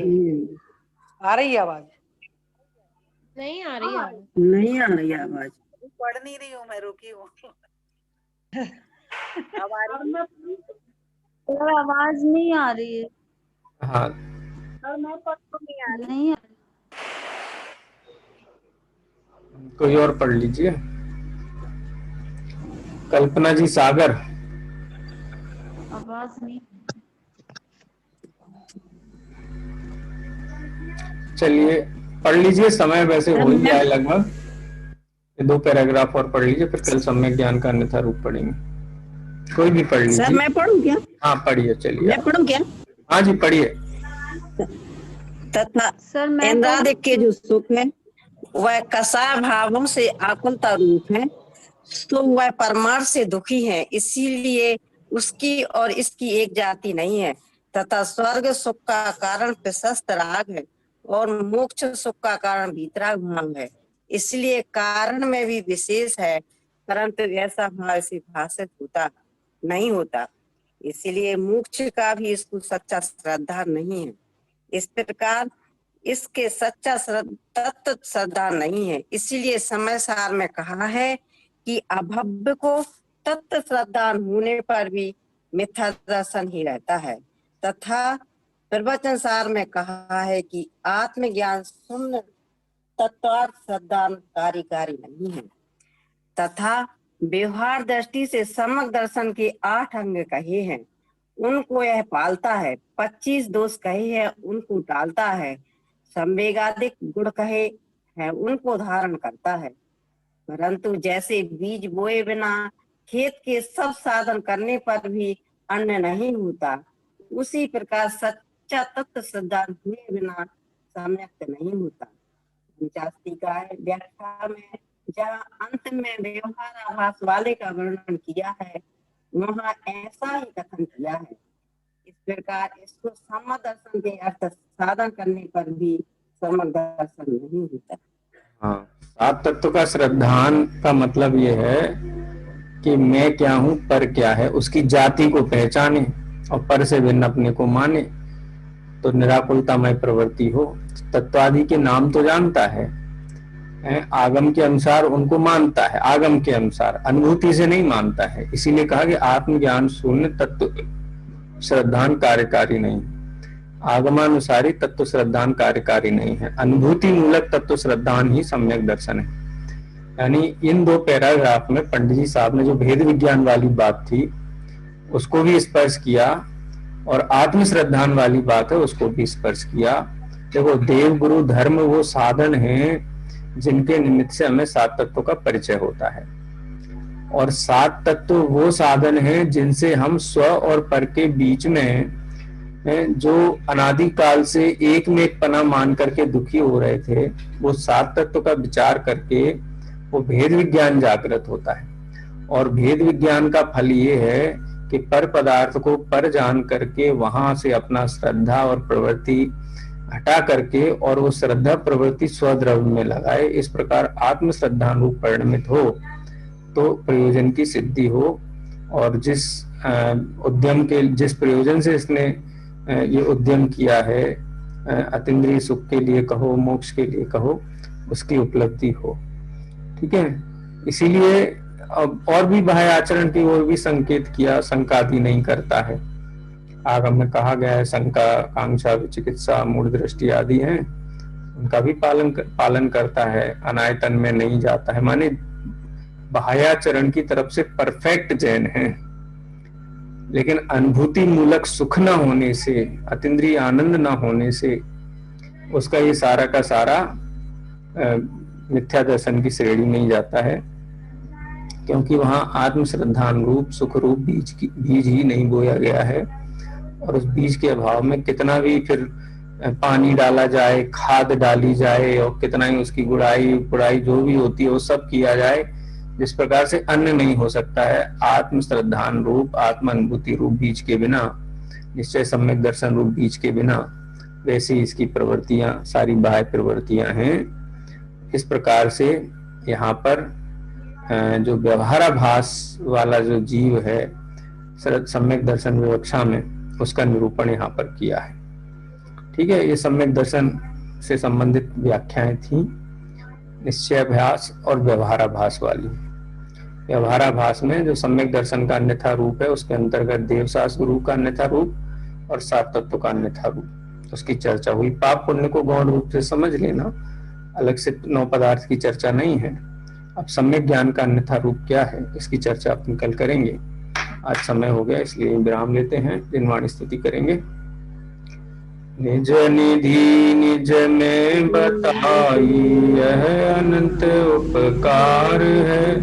आ रही है आवाज? नहीं आ रही है। नहीं आ रही है आवाज। पढ़ नहीं रही हूँ, मैं रुकी हूँ। अब आ रही है? सर आवाज नहीं आ रही है। हाँ और मैं पढ़ नहीं आ रही। नहीं आ रही। कोई और पढ़ लीजिए। कल्पना जी सागर। आवाज नहीं। चलिए पढ़ लीजिए, समय वैसे हो ही गया है लगभग। 2 पैराग्राफ और पढ़ लीजिए, फिर कल सम्यक ज्ञान का अन्यथा रूप पढ़ेंगे। कोई भी पढ़ लीजिए। सर मैं पढ़ूं क्या? हाँ पढ़िए, चलिए मैं पढ़ूं क्या? हाँ जी पढ़िए। तथा सर मैं इंद्रादिक के जो सुख है वह कसाय भावों से आकुलता रूप है, तो वह परमार्थ से दुखी है, इसीलिए उसकी और इसकी एक जाति नहीं है। तथा स्वर्ग सुख का कारण प्रशस्त राग है और मोक्ष सुख का कारण भीतराग भाव है, इसलिए कारण में भी विशेष है, परंतु ऐसा भाव से भाषित होता नहीं होता, इसीलिए मोक्ष का भी इसको सच्चा श्रद्धा नहीं है। इस प्रकार इसके सच्चा तत्व श्रद्धा नहीं है, इसीलिए समय सार में कहा है कि अभव्य को तत्व श्रद्धा होने पर भी मिथ्या दर्शन ही रहता है, तथा प्रवचन सार में कहा है कि आत्मज्ञान शून्य तत्वार्थ श्रद्धा कार्यकारी नहीं है, तथा व्यवहार दृष्टि से सम्यक दर्शन के 8 अंग कहे हैं, उनको यह पालता है। 25 दोष कहे हैं, उनको टालता है। संवेगादिक गुण कहे हैं, उनको धारण करता है। परंतु जैसे बीज बोए बिना खेत के सब साधन करने पर भी अन्न नहीं होता, उसी प्रकार सच्चा तत्व श्रद्धा हुए बिना सम्यक नहीं होता। 49 का व्याख्या में जहाँ अंत में व्यवहार आभास वाले का वर्णन किया है, वहाँ ऐसा ही कथन किया है। इस प्रकार इसको सम्यक दर्शन के अर्थ साधन करने पर भी सम्यक दर्शन नहीं होता। हाँ, 7 तत्व का श्रद्धान का मतलब ये है कि मैं क्या हूँ, पर क्या है, उसकी जाति को पहचाने और पर से भिन्न अपने को माने, तो निराकुलतामय प्रवृत्ति हो। तत्वादि के नाम तो जानता है, आगम के अनुसार उनको मानता है, आगम के अनुसार, अनुभूति से नहीं मानता है। इसीलिए कहा कि आत्मज्ञान शून्य तत्व श्रद्धान कार्यकारी नहीं, आगमानुसारी तत्व श्रद्धान कार्यकारी नहीं है, अनुभूति मूलक तत्व श्रद्धान ही सम्यक दर्शन है। यानी इन 2 पैराग्राफ में पंडित जी साहब ने जो भेद विज्ञान वाली बात थी उसको भी स्पर्श किया, और आत्म श्रद्धान वाली बात है उसको भी स्पर्श किया। देखो, देव गुरु धर्म वो साधन हैं जिनके निमित्त से हमें 7 तत्वों का परिचय होता है, और 7 तत्व वो साधन हैं जिनसे हम स्व और पर के बीच में जो अनादिकाल से एक में एक पना मान करके दुखी हो रहे थे, वो 7 तत्व का विचार करके वो भेद विज्ञान जागृत होता है। और भेद विज्ञान का फल ये है कि पर पदार्थ को पर जान करके वहां से अपना श्रद्धा और प्रवृत्ति हटा करके और वो श्रद्धा प्रवृत्ति स्वद्रव्य में लगाए। इस प्रकार आत्म श्रद्धानुरूप परिणमित हो तो प्रयोजन की सिद्धि हो, और जिस उद्यम के, जिस प्रयोजन से इसने ये उद्यम किया है, अतीन्द्रिय सुख के लिए कहो, मोक्ष के लिए कहो, उसकी उपलब्धि हो। ठीक है, इसीलिए और भी बाह्य आचरण की ओर भी संकेत किया, शंकादि नहीं करता है। आगम में कहा गया है शंका, कांक्षा, विचिकित्सा, मूढ़ दृष्टि आदि हैं, उनका भी पालन करता है, अनायतन में नहीं जाता है, माने बाह्याचरण की तरफ से परफेक्ट जैन है। लेकिन अनुभूति मूलक सुख न होने से, अतीन्द्रिय आनंद न होने से उसका ये सारा का सारा मिथ्या दर्शन की श्रेणी में ही जाता है, क्योंकि वहां आत्म श्रद्धानुरूप सुख रूप बीज ही नहीं बोया गया है। और उस बीज के अभाव में कितना भी फिर पानी डाला जाए, खाद डाली जाए और कितना ही उसकी गुड़ाई जो भी होती है वो सब किया जाए, जिस प्रकार से अन्न नहीं हो सकता है आत्म श्रद्धान रूप आत्म अनुभूति रूप बीज के बिना, निश्चय सम्यक दर्शन रूप बीज के बिना, वैसे ही इसकी प्रवृत्तियां सारी बाह्य प्रवृत्तियां हैं। इस प्रकार से यहाँ पर जो व्यवहाराभास वाला जो जीव है सम्यक दर्शन विवक्षा में, उसका निरूपण यहाँ पर किया है। ठीक है, ये सम्यक दर्शन से संबंधित व्याख्याएं थी, निश्चयाभास और व्यवहाराभास वाली। व्यवहाराभास में जो सम्यक दर्शन का अन्यथा रूप है, उसके अंतर्गत देवशास्त्र गुरु का अन्यथा रूप और सात तत्व का अन्यथा रूप, उसकी चर्चा हुई। पाप पुण्य को गौण रूप से समझ लेना, अलग से 9 पदार्थ की चर्चा नहीं है। अब सम्यक ज्ञान का अन्यथा रूप क्या है, इसकी चर्चा अपन कल करेंगे। आज समय हो गया, इसलिए विराम लेते हैं, दिनवाणी स्तुति करेंगे। निज निधि निज में बताई यह अनंत उपकार है,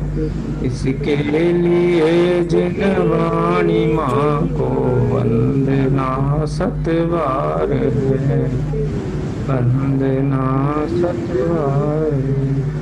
इसके लिए जिन वाणी माँ को वंदना सतवार है, वंदना सतवार है।